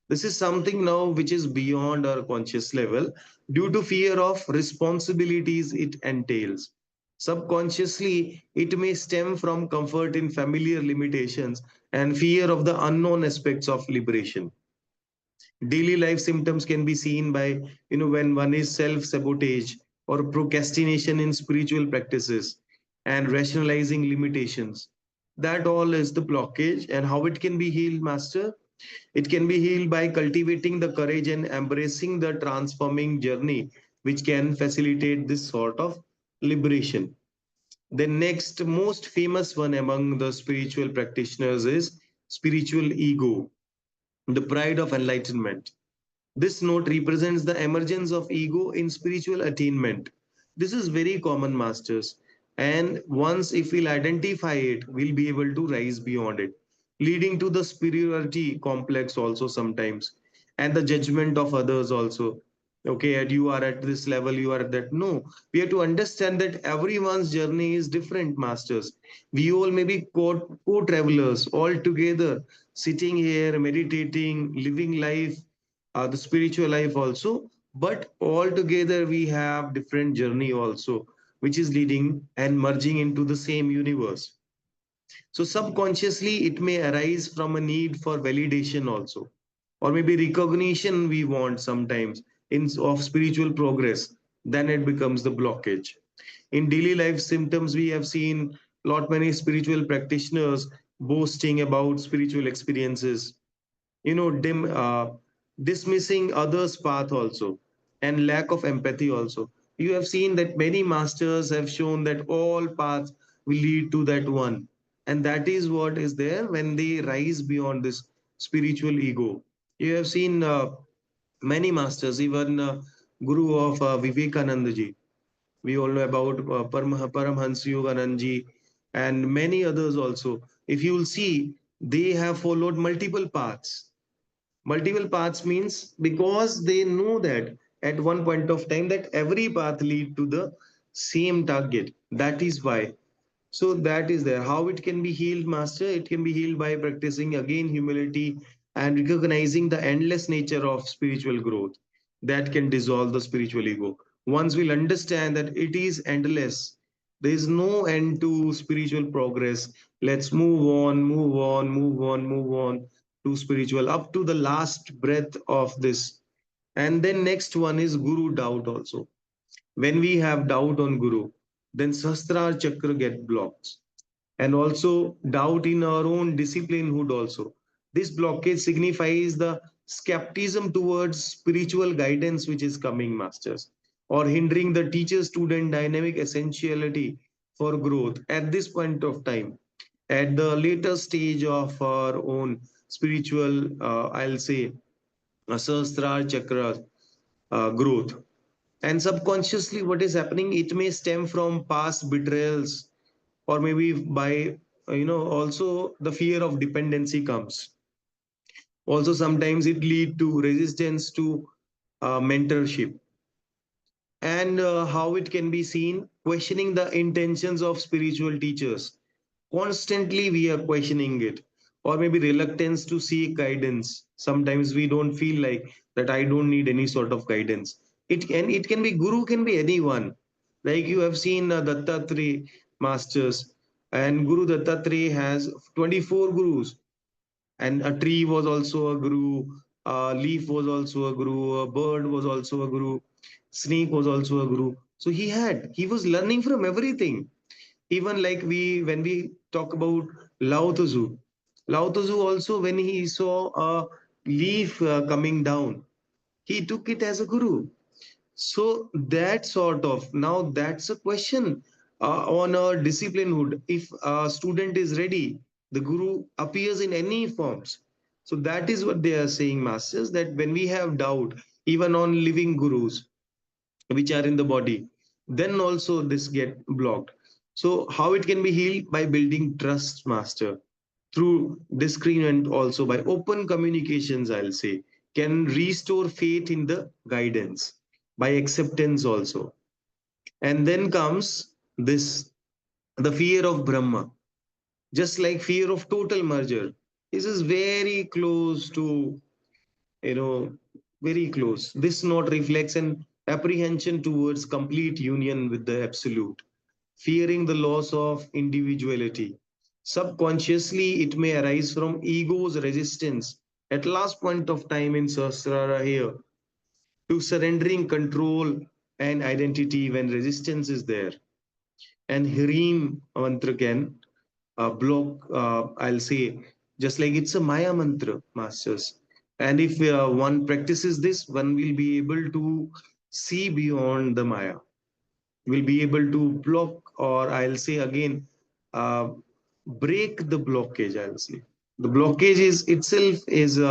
[SPEAKER 2] This is something now which is beyond our conscious level due to fear of responsibilities it entails. Subconsciously, it may stem from comfort in familiar limitations and fear of the unknown aspects of liberation. Daily life symptoms can be seen by when one is self sabotage or procrastination in spiritual practices and rationalizing limitations. That all is the blockage. And how it can be healed, master? It can be healed by cultivating the courage and embracing the transforming journey, which can facilitate this sort of liberation. The next most famous one among the spiritual practitioners is spiritual ego, the pride of enlightenment. This note represents the emergence of ego in spiritual attainment. This is very common, masters. And once if we'll identify it, we'll be able to rise beyond it, leading to the superiority complex also sometimes, and the judgment of others also. Okay, and you are at this level, you are at that. No, we have to understand that everyone's journey is different, masters. We all may be co-travelers all together, sitting here, meditating, living life, the spiritual life also, but all together we have different journey also, which is leading and merging into the same universe. So subconsciously it may arise from a need for validation also, or maybe recognition we want sometimes in of spiritual progress. Then it becomes the blockage. In daily life symptoms, we have seen lot many spiritual practitioners boasting about spiritual experiences, dismissing others path also, and lack of empathy also. You have seen that many masters have shown that all paths will lead to that one, and that is what is there when they rise beyond this spiritual ego. You have seen many masters, even guru of Vivekananda ji, we all know about Paramhans Yoganand ji, and many others also. If you will see, they have followed multiple paths, Multiple paths means because they know that at one point of time that every path lead to the same target. That is why. So that is there. How it can be healed, master? It can be healed by practicing again humility and recognizing the endless nature of spiritual growth that can dissolve the spiritual ego. Once we'll understand that it is endless, there is no end to spiritual progress. Let's move on, move on, move on, move on to spiritual up to the last breath of this. And then next one is Guru doubt also. When we have doubt on Guru, then Sahasrara Chakra get blocked. And also doubt in our own disciplinehood also. This blockage signifies the skepticism towards spiritual guidance which is coming, masters, or hindering the teacher-student dynamic essentiality for growth at this point of time. At the later stage of our own spiritual, I'll say, Sahasrara Chakra growth, and subconsciously what is happening, it may stem from past betrayals, or maybe by also the fear of dependency comes. Also sometimes it lead to resistance to mentorship. And how it can be seen, questioning the intentions of spiritual teachers. Constantly we are questioning it, or maybe reluctance to seek guidance. Sometimes we don't feel like that I don't need any sort of guidance. It can be guru, can be anyone. Like you have seen Dattatreya masters, and Guru Dattatreya has 24 gurus, and a tree was also a guru, a leaf was also a guru, a bird was also a guru, snake was also a guru. So he was learning from everything. Even like when we talk about Lao Tzu, Lao Tzu also, when he saw a leaf coming down, he took it as a guru. So that sort of, now that's a question on our disciplinehood. If a student is ready, the guru appears in any forms. So that is what they are saying, masters, that when we have doubt, even on living gurus which are in the body, then also this get blocked. So how it can be healed? By building trust, master, through discernment, also by open communications, I'll say, can restore faith in the guidance, by acceptance also. And then comes this, the fear of Brahma, just like fear of total merger. This is very close to, you know, very close. This note reflects an apprehension towards complete union with the absolute, fearing the loss of individuality. Subconsciously, it may arise from ego's resistance at last point of time in Sahasrara here to surrendering control and identity when resistance is there. And Hirim mantra can block, I'll say, just like it's a Maya mantra, masters. And if one practices this, one will be able to see beyond the Maya, will be able to block, or I'll say again, uh, break the blockage. I'll say the blockage is itself is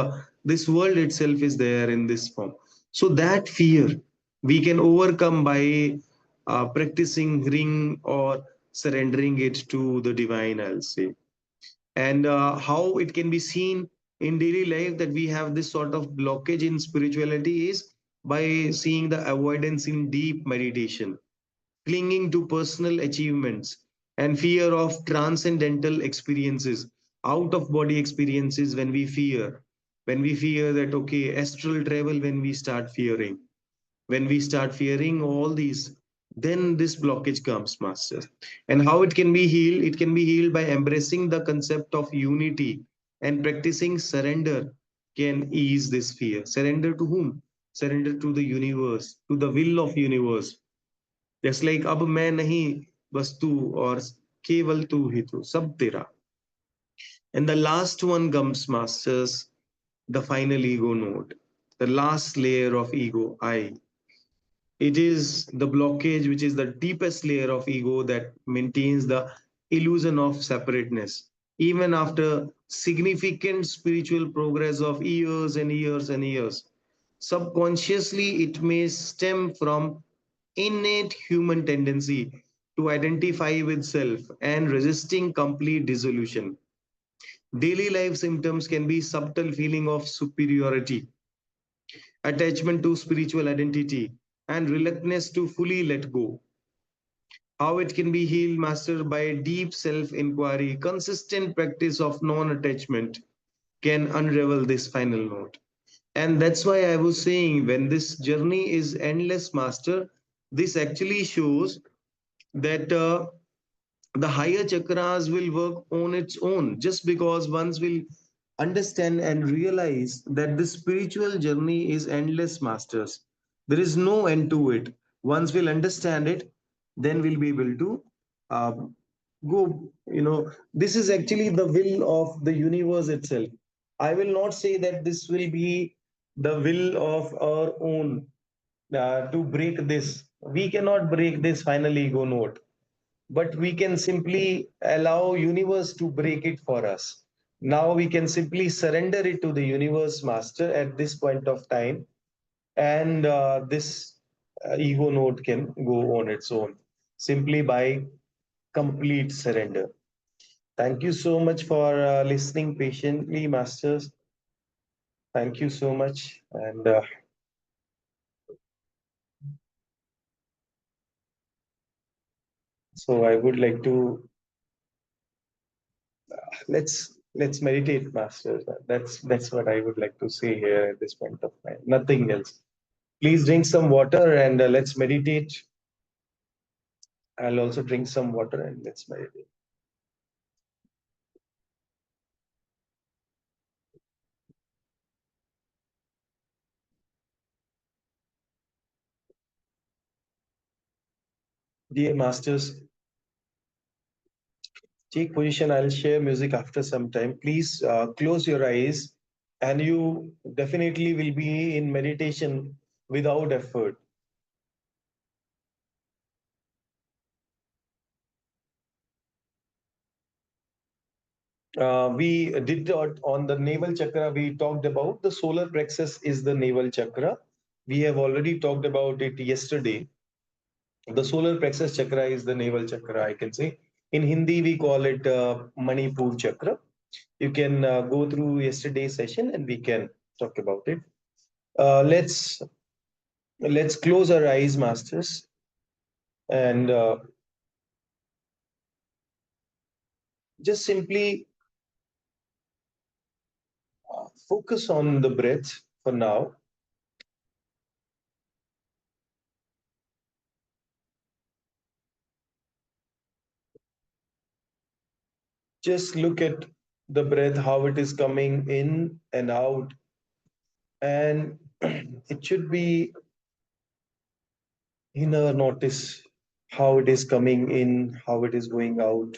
[SPEAKER 2] this world itself is there in this form. So that fear we can overcome by practicing ring or surrendering it to the divine, I'll say. And how it can be seen in daily life that we have this sort of blockage in spirituality is by seeing the avoidance in deep meditation, clinging to personal achievements, and fear of transcendental experiences, out of body experiences. When we fear that, okay, astral travel, when we start fearing all these, then this blockage comes, master. And how it can be healed? It can be healed by embracing the concept of unity and practicing surrender can ease this fear. Surrender to whom? Surrender to the universe, to the will of universe. Just like अब मैं नहीं, बस तू, और केवल तू ही तू, सब तेरा. And the last one comes, masters, the final ego node, the last layer of ego, I. It is the blockage which is the deepest layer of ego that maintains the illusion of separateness. Even after significant spiritual progress of years and years and years, subconsciously it may stem from innate human tendency to identify with self and resisting complete dissolution. Daily life symptoms can be subtle feeling of superiority, attachment to spiritual identity, and reluctance to fully let go. How it can be healed, master, by deep self-inquiry, consistent practice of non-attachment can unravel this final note. And that's why I was saying when this journey is endless, master, this actually shows that the higher chakras will work on its own just because ones will understand and realize that the spiritual journey is endless, masters. There is no end to it. Once we'll understand it, then we'll be able to uh, go. This is actually the will of the universe itself. I will not say that this will be the will of our own to break this. We cannot break this final ego note, but we can simply allow universe to break it for us. Now we can simply surrender it to the universe, master, at this point of time, and this ego note can go on its own simply by complete surrender. Thank you so much for listening patiently, masters. Thank you so much. And so I would like to let's meditate, masters. That's what I would like to say here at this point of time. Nothing else. Please drink some water and let's meditate. I'll also drink some water and let's meditate. Dear masters, take position. I'll share music after some time. Please close your eyes and you definitely will be in meditation without effort. We did on the navel chakra, we talked about the solar plexus is the navel chakra. We have already talked about it yesterday. The solar plexus chakra is the navel chakra, I can say. In Hindi, we call it Manipur chakra. You can go through yesterday's session and we can talk about it. Let's close our eyes, masters, and just simply focus on the breath for now. Just look at the breath, how it is coming in and out, and it should be inner notice how it is coming in, how it is going out.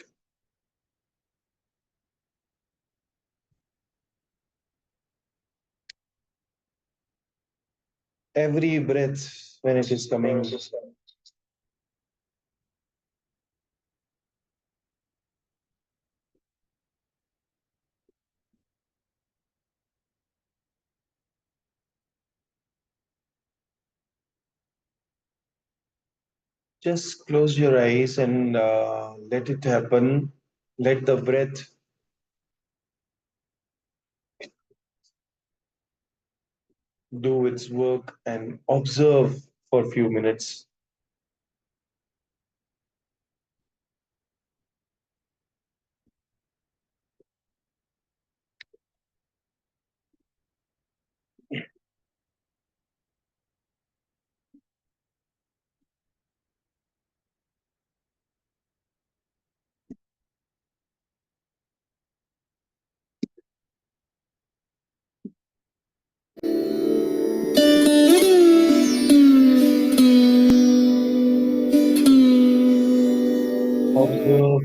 [SPEAKER 2] Every breath when it is coming, just close your eyes and let it happen. Let the breath do its work and observe for a few minutes. Observe.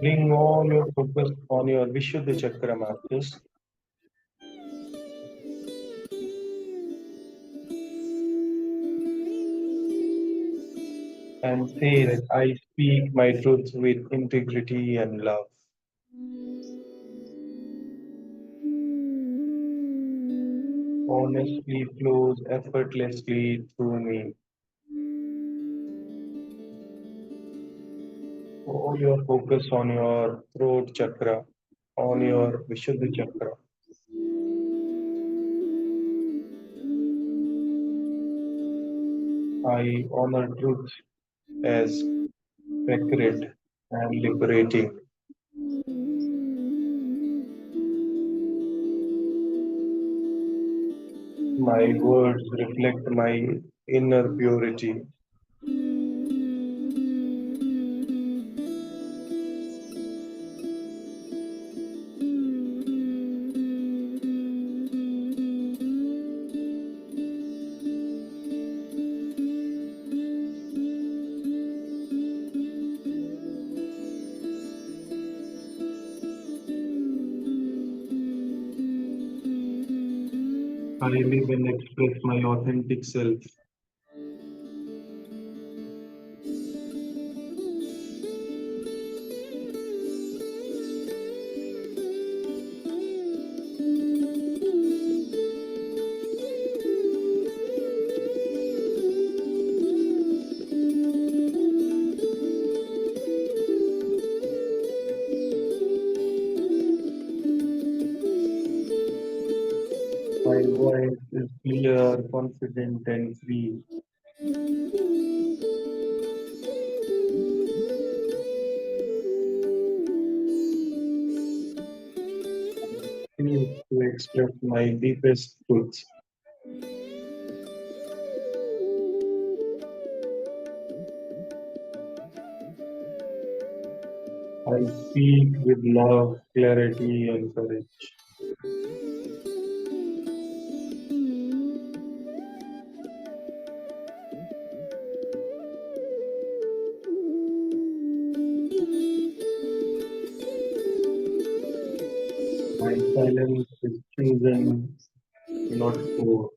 [SPEAKER 2] Bring all your focus on your Vishuddha Chakra, Masters. And say that I speak my truth with integrity and love. Honestly flows effortlessly through me. All your focus on your throat chakra, on your Vishuddha Chakra. I honor truth as sacred and liberating. My words reflect my inner purity. I live and express my authentic self. My voice is clear, confident, and free. I choose to express my deepest truths. I speak with love, clarity, and courage. My silence is chosen, not forced.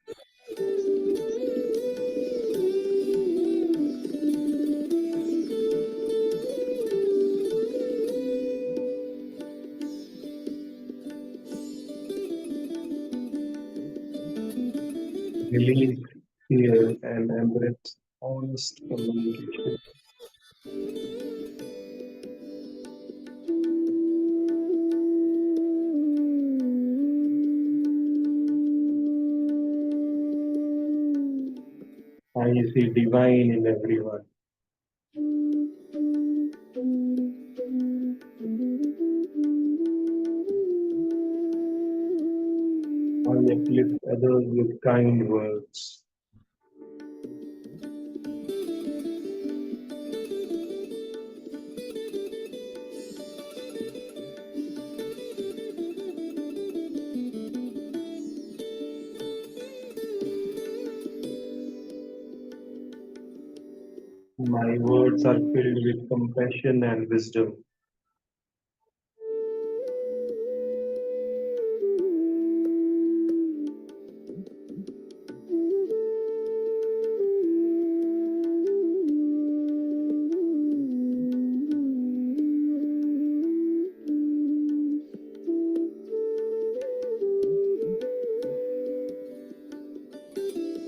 [SPEAKER 2] Release fear and embrace honest communication. I see divine in everyone. I uplift others with kind words. My words are filled with compassion and wisdom.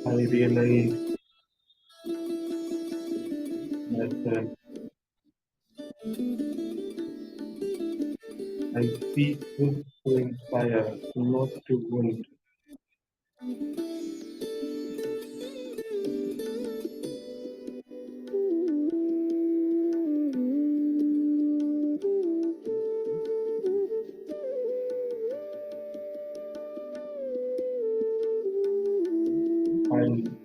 [SPEAKER 2] I realize that I speak truth to inspire, not to wound. I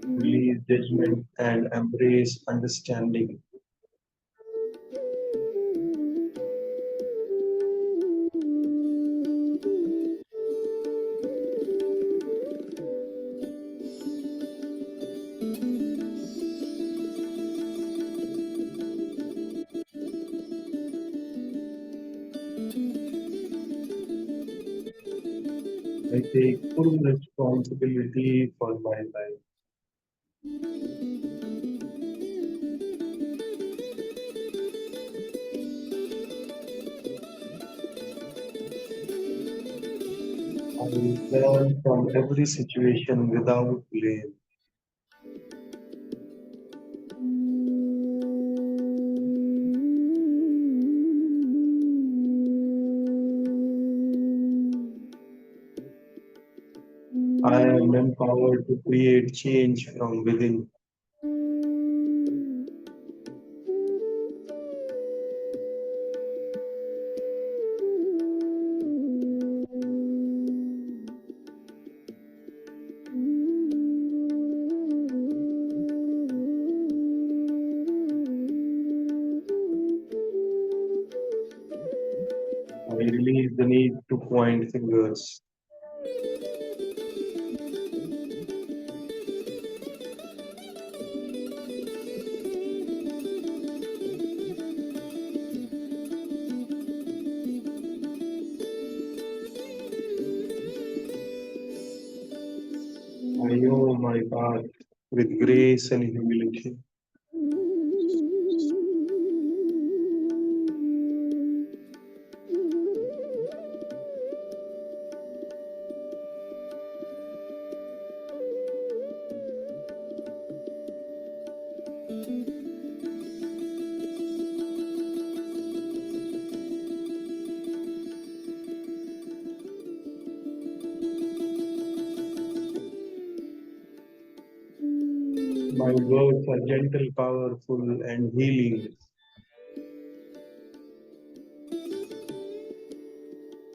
[SPEAKER 2] release judgment and embrace understanding. I take full responsibility for my life. I learn from every situation without blame. I am empowered to create change from within. I release the need to point fingers. I know my path with grace and humility. My words are gentle, powerful, and healing.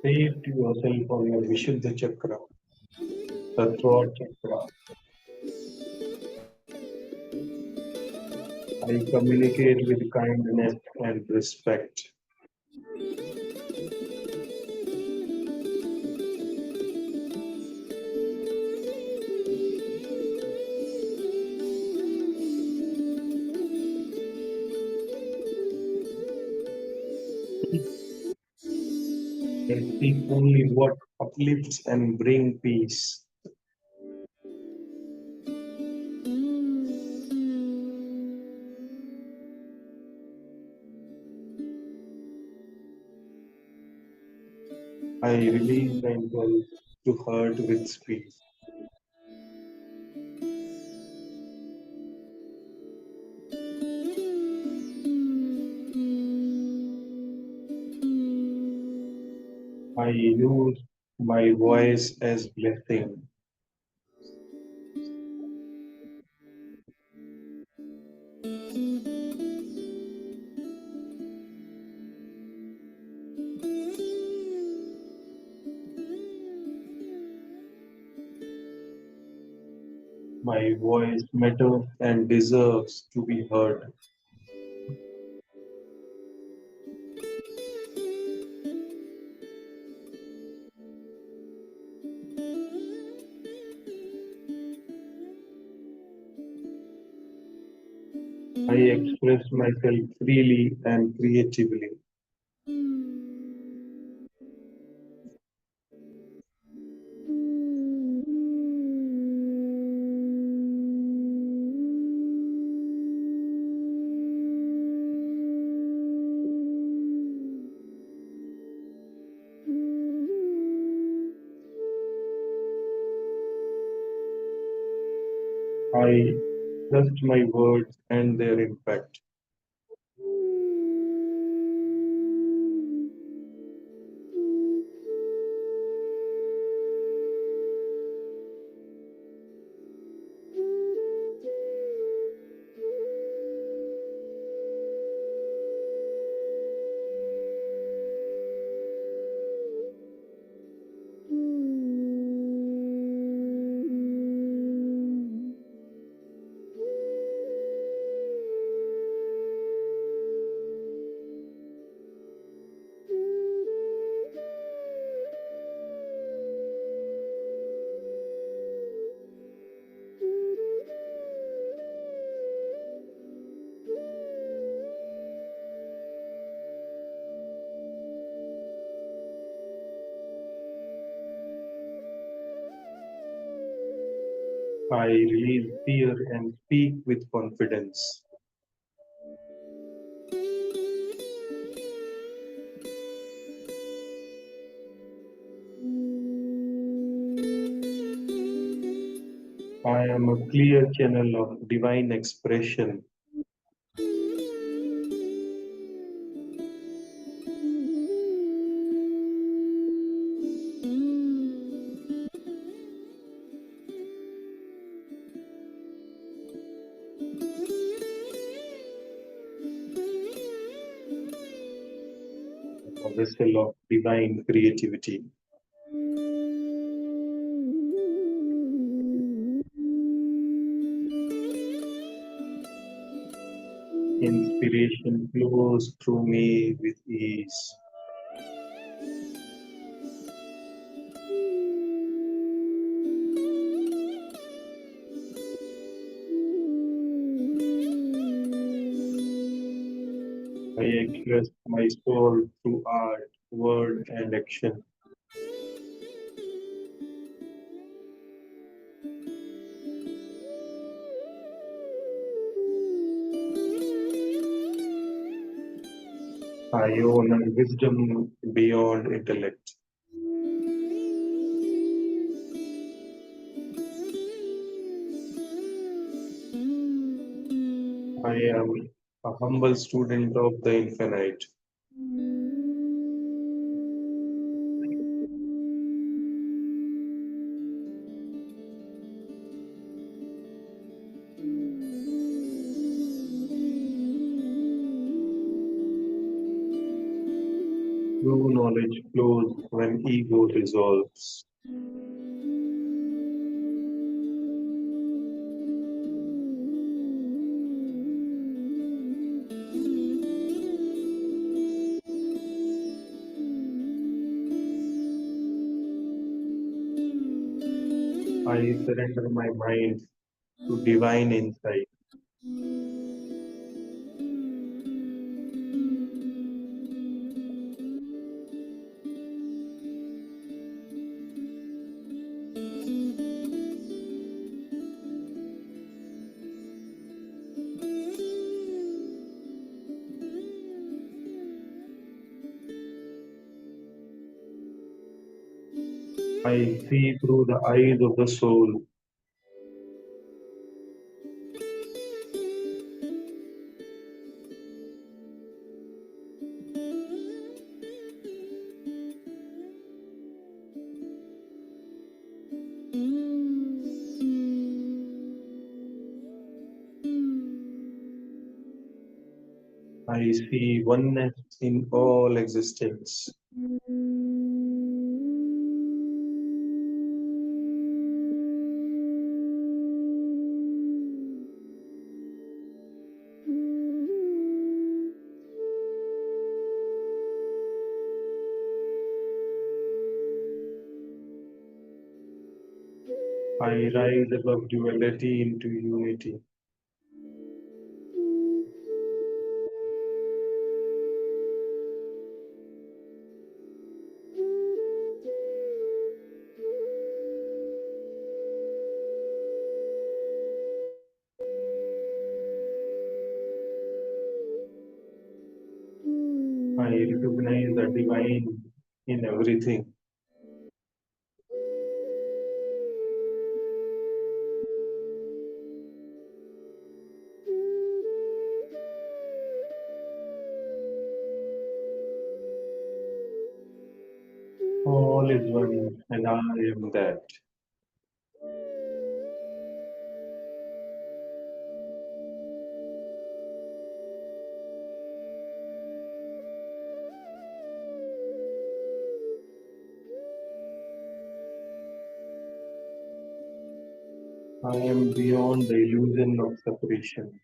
[SPEAKER 2] Say it to yourself on your Vishuddha Chakra, the throat chakra. I communicate with kindness and respect. I speak only what uplifts and brings peace. I release the impulse to hurt with speed. I use my voice as blessing. My voice matters and deserves to be heard. I express myself freely and creatively. I trust my words and their impact. I release fear and speak with confidence. I am a clear channel of divine expression. A vessel of divine creativity. Inspiration flows through me with ease. I express my soul through art, word, and action. I own a wisdom beyond intellect. I am a humble student of the infinite. True knowledge flows when ego dissolves. I surrender my mind to divine insight. I see through the eyes of the soul. I see oneness in all existence. I rise above duality into unity. I recognize the divine in everything. All is one, and I am that. I am beyond the illusion of separation.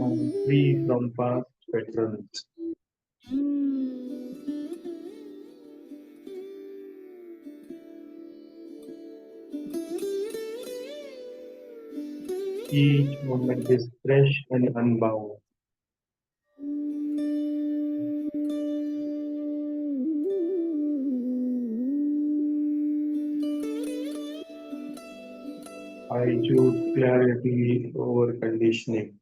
[SPEAKER 2] I am free from past patterns. Each moment is fresh and unbound. I choose clarity over conditioning.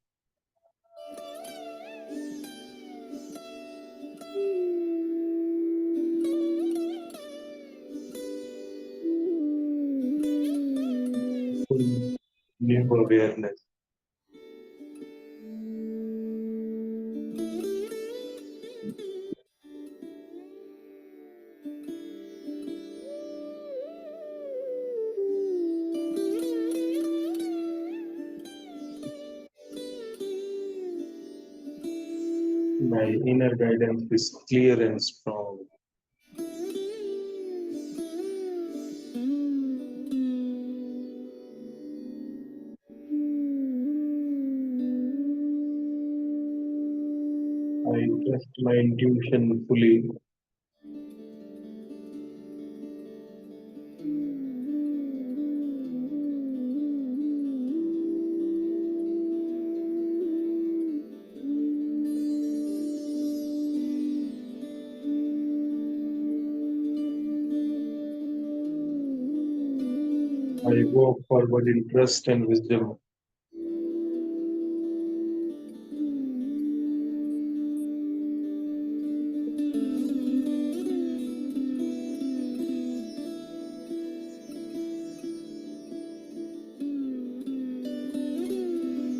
[SPEAKER 2] Full new awareness. My inner guidance is clear and strong. I trust my intuition fully. I walk forward in trust and wisdom.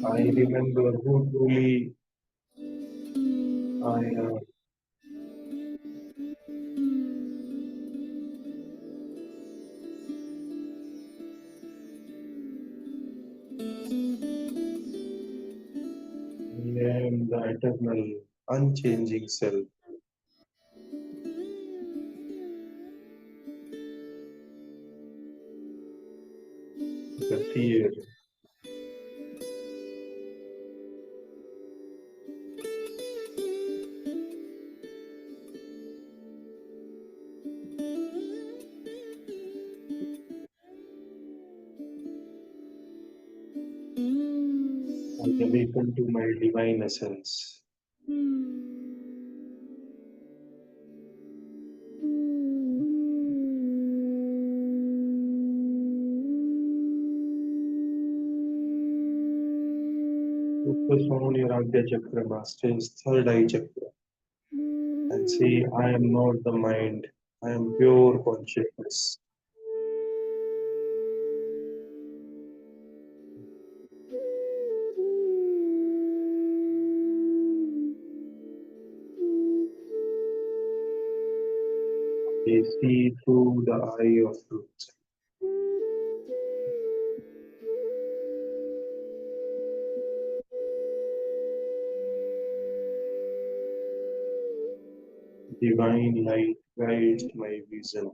[SPEAKER 2] I remember who truly I am. I am the eternal, unchanging self. The fear. I awaken to my divine essence. Focus on your Agya Chakra, Master's third eye chakra, and say, I am not the mind, I am pure consciousness. I see through the eye of truth. Divine light guides my vision.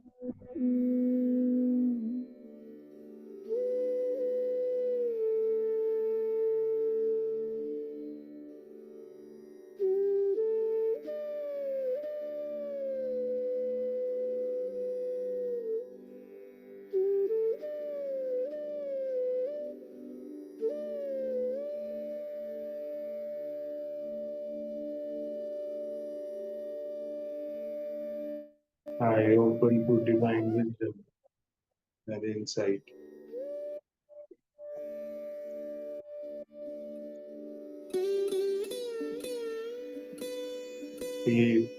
[SPEAKER 2] I open to divine wisdom and insight. Safe,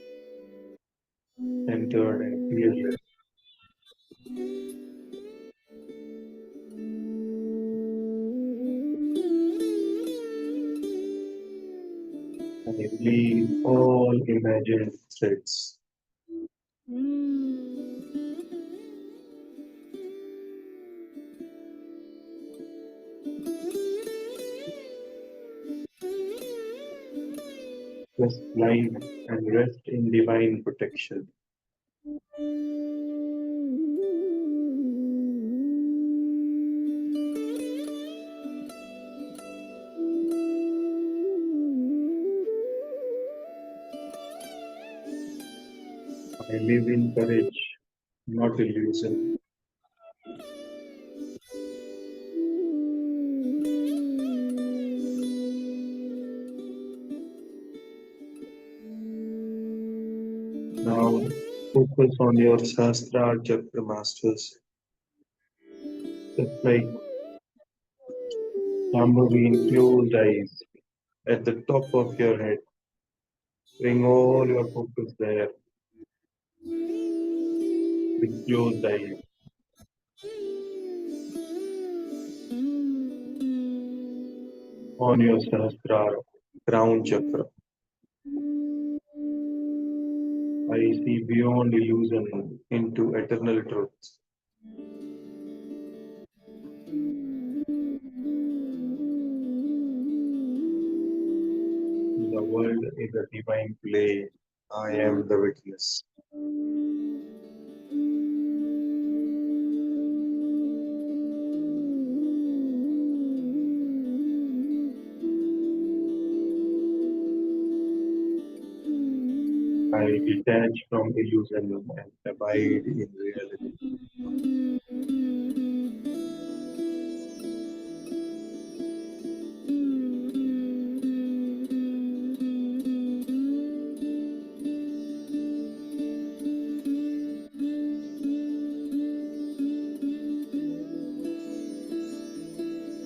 [SPEAKER 2] centered, and fearless. I release all imagined threats. Just life and rest in divine protection. I live in courage, not illusion. Now focus on your Sahasrara Chakra masters. Just like Shambhavi, closed eyes at the top of your head. Bring all your focus there with closed eyes on your Sahasrara crown chakra. I see beyond illusion into eternal truth. The world is a divine play. I am the witness. I detach from illusion and abide in reality.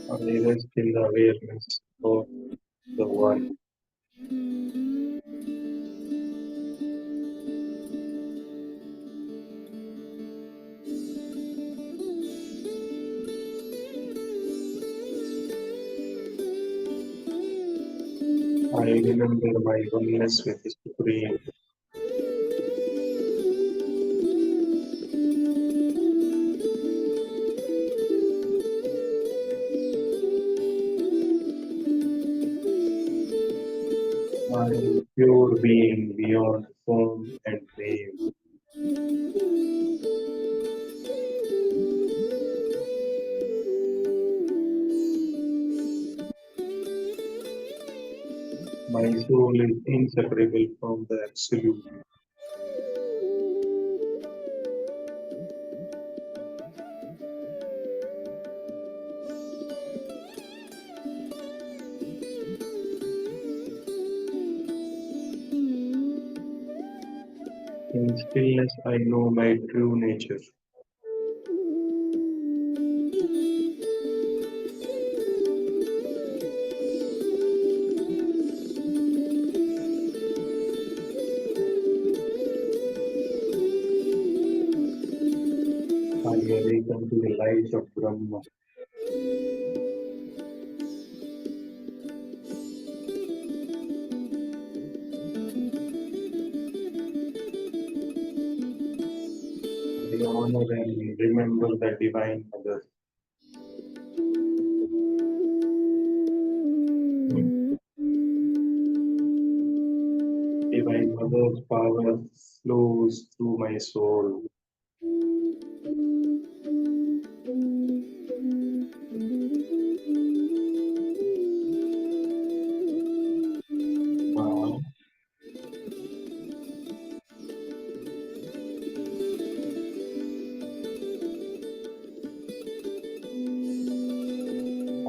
[SPEAKER 2] I rest in the awareness of the One. I remember my oneness with the Supreme. I am pure being beyond form and name. My soul is inseparable from the Absolute. In stillness, I know my true nature. I awaken to the light of Brahma. I honor and remember the Divine Mother. Divine Mother's power flows through my soul. Now,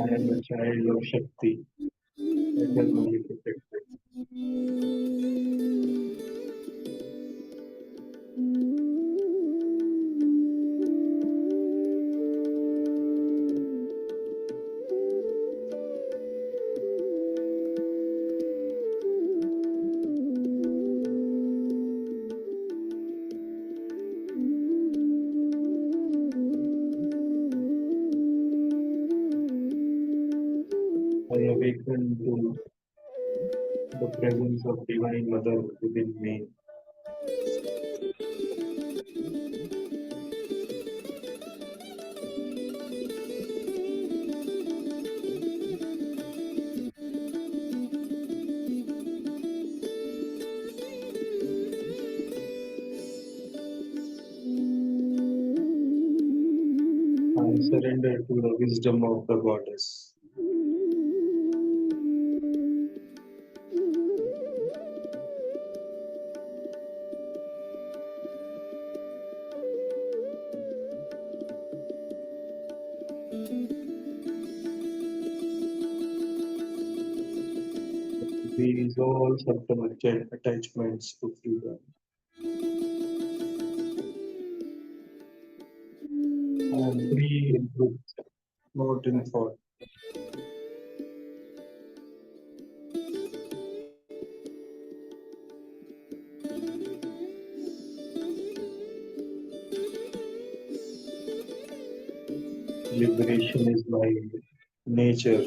[SPEAKER 2] I am a child of Shakti, eternally protected. I awaken to the presence of Divine Mother within me. I surrender to the wisdom of the goddess. These all subtle attachments to freedom. I am free in truth, not in thought. Liberation is my nature,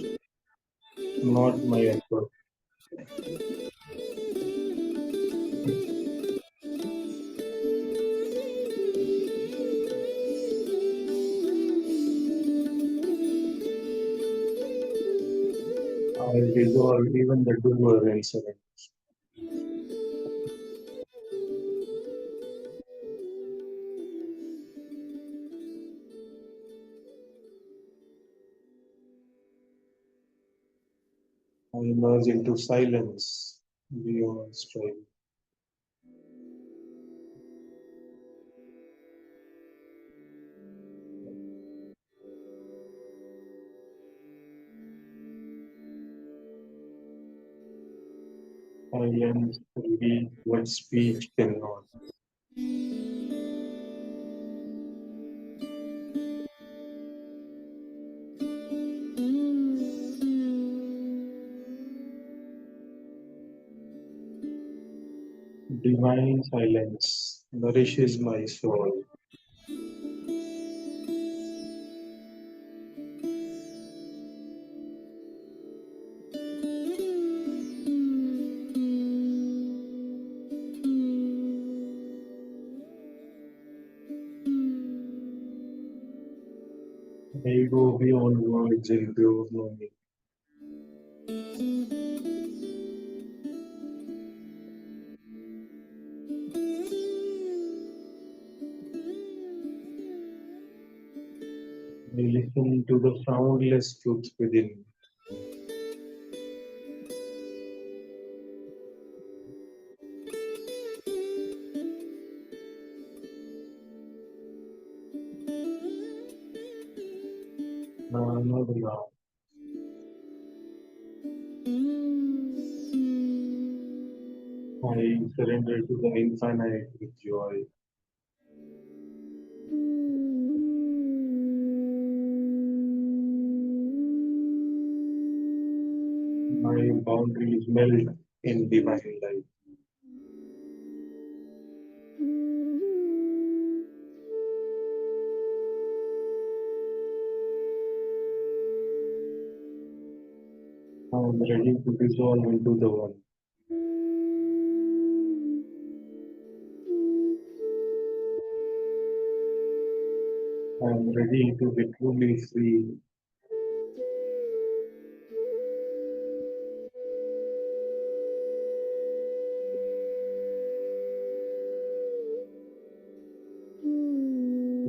[SPEAKER 2] not my effort. I dissolve even the doer and surrender. I emerge into silence beyond strife. Silence reveals what speech cannot. Divine silence nourishes my soul. I go beyond words in pure knowing. I listen to the soundless truth within. Another. I surrender to the infinite with joy. My boundaries melt in divine light. I am ready to dissolve into the one. I am ready to be truly free.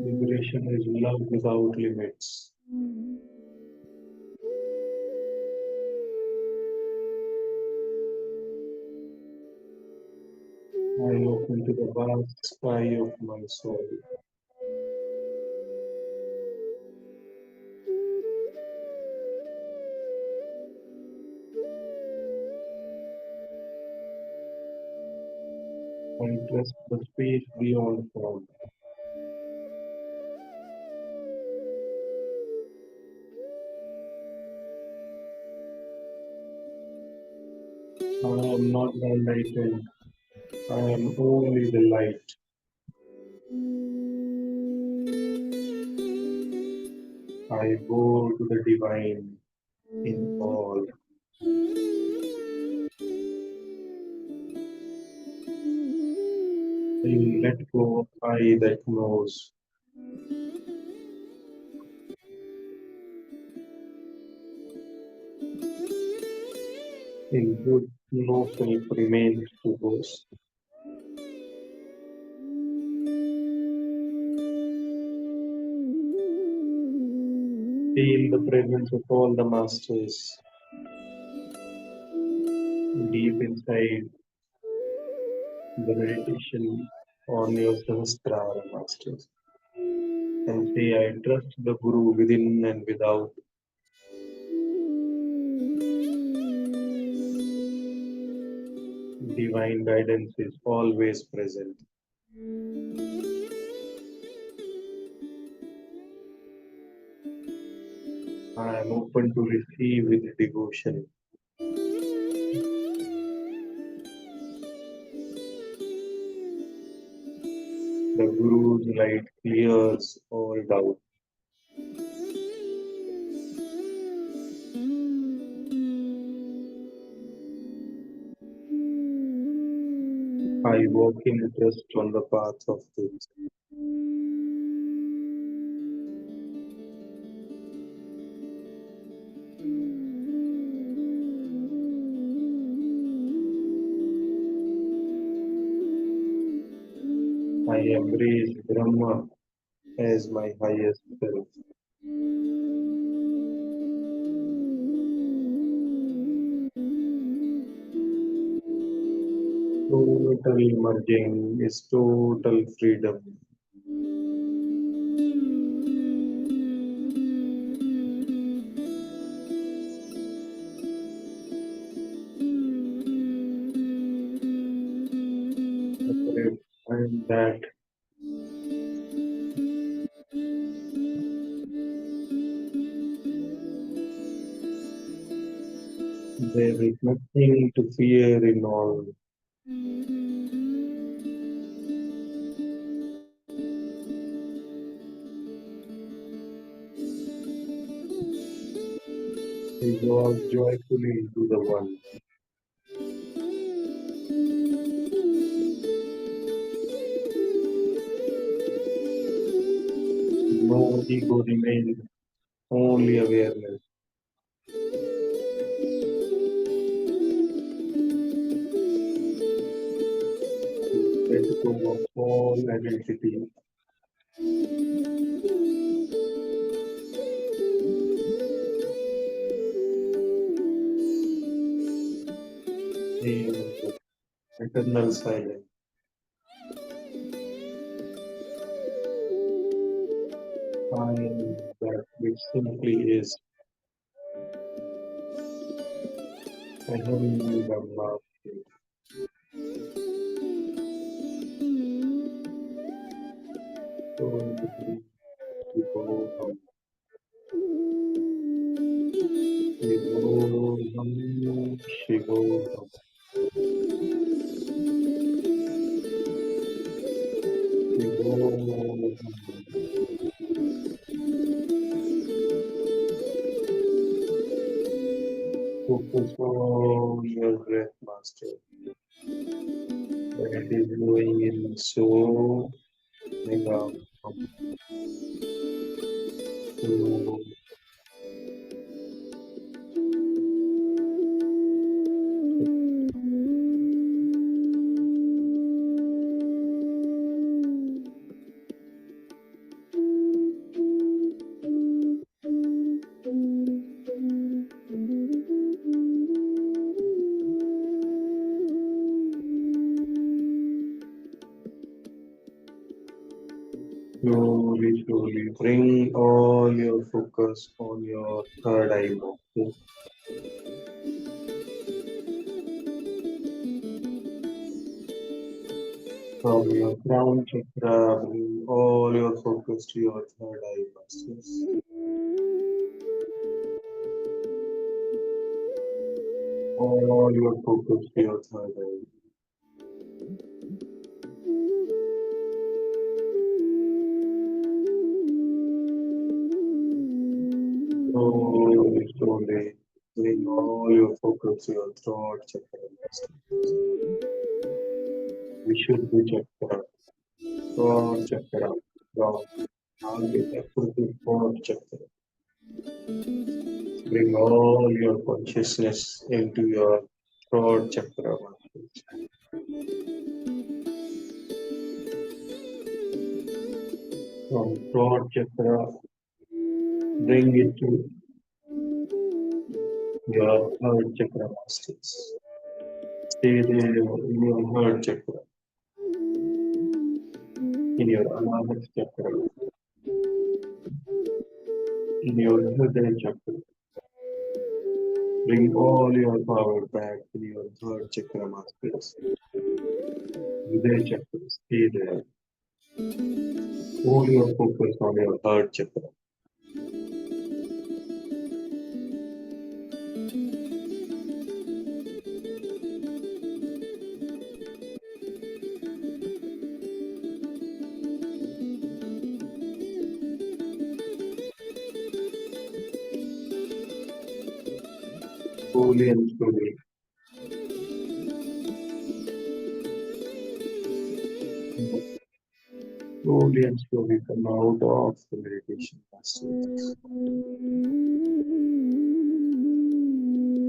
[SPEAKER 2] Liberation is love without limits. I open to the vast sky of my soul. I trust the space beyond form. I am not enlightened. I am only the light. I go to the divine. in all. I let go of I that knows. In good, no self remains to boast. Feel the presence of all the masters deep inside the meditation on your Sahasrara masters. And say, I trust the Guru within and without. Divine guidance is always present. I am open to receive with devotion. The Guru's light clears all doubt. I walk in trust on the path of truth. I embrace Brahma as my highest self. Total merging is total freedom. And that there is nothing to fear in all. Resolve joyfully into the one. No ego remains, only awareness. Let go of all identity. In eternal silence. Find that which simply is Aham Brahmasmi. So Shivoham, Shivoham, Shivoham, Shivoham. Focus on your breath, Master. When it is moving in so, mega, so, slowly, slowly bring all your focus on your third eye box. From your crown chakra, bring all your focus to your third eye muscles. All your focus to your third eye. Slowly, slowly Bring all your focus to your throat chakra. Vishuddhi chakra, throat chakra, from Nagita to throat chakra. Bring all your consciousness into your throat chakra. From throat chakra, bring it to your heart chakra masters. Stay there in your heart chakra, in your Anapansati chakra, in your Hridaya chakra. Bring all your power back in your heart chakra masters. Hridaya chakra, stay there. All your focus on your heart chakra. Slowly and slowly. Slowly and slowly come out of the meditation masters.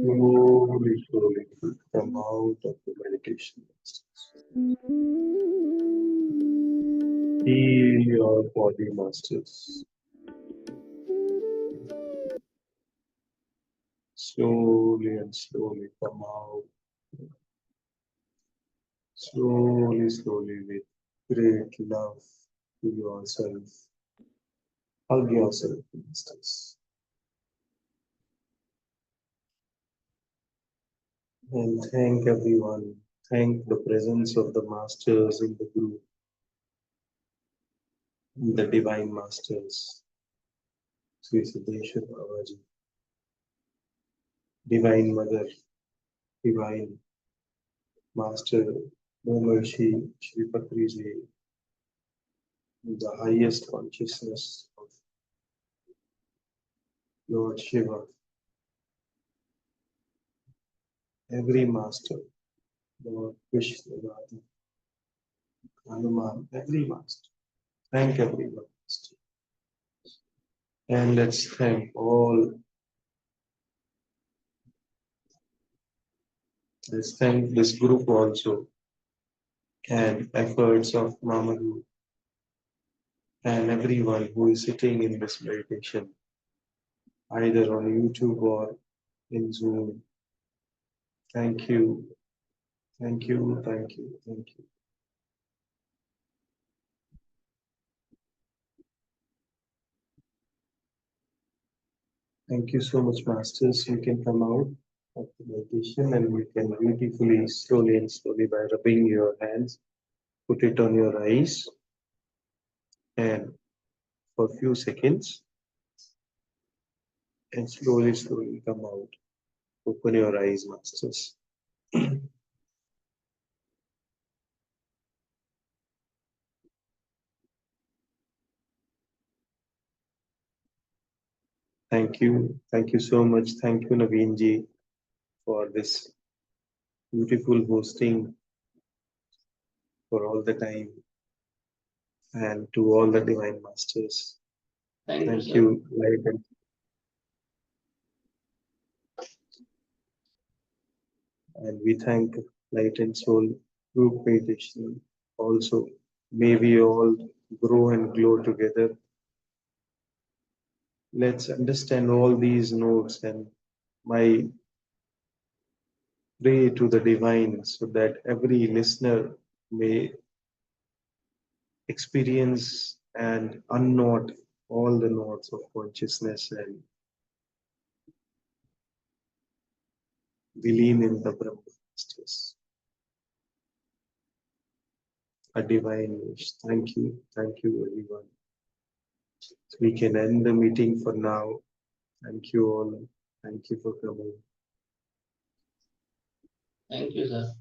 [SPEAKER 2] Slowly, slowly come out of the meditation masters. Feel your body masters. Slowly and slowly come out. Slowly, slowly with great love to yourself. Hug yourself, masters. And thank everyone. Thank the presence of the masters in the group, the divine masters. Sri Siddheshwar Babaji, Divine Mother, Divine Master, Momershi, Shri Patriji, the highest consciousness of Lord Shiva, every master, Lord Krishna, Radha, Hanuman, every master. Thank every master. And let's thank all. Let's thank this group also and efforts of Mamaru and everyone who is sitting in this meditation, either on YouTube or in Zoom. Thank you. Thank you. Thank you. Thank you. Thank you so much, masters. You can come out of the meditation and you can beautifully, slowly and slowly by rubbing your hands, put it on your eyes and for a few seconds and slowly, slowly come out. Open your eyes, masters. Thank you. Thank you so much. Thank you, Naveen ji, for this beautiful hosting for all the time and to all the divine masters.
[SPEAKER 1] Thank
[SPEAKER 2] Thank
[SPEAKER 1] you,
[SPEAKER 2] you, Light and we thank Light and Soul Group Meditation also. May we all grow and glow together. Let's understand all these notes and my pray to the divine so that every listener may experience and unknot all the notes of consciousness and vilean in the Brahma masters. A divine wish. Thank you everyone. So we can end the meeting for now. Thank you all. Thank you for coming.
[SPEAKER 1] Thank you, sir.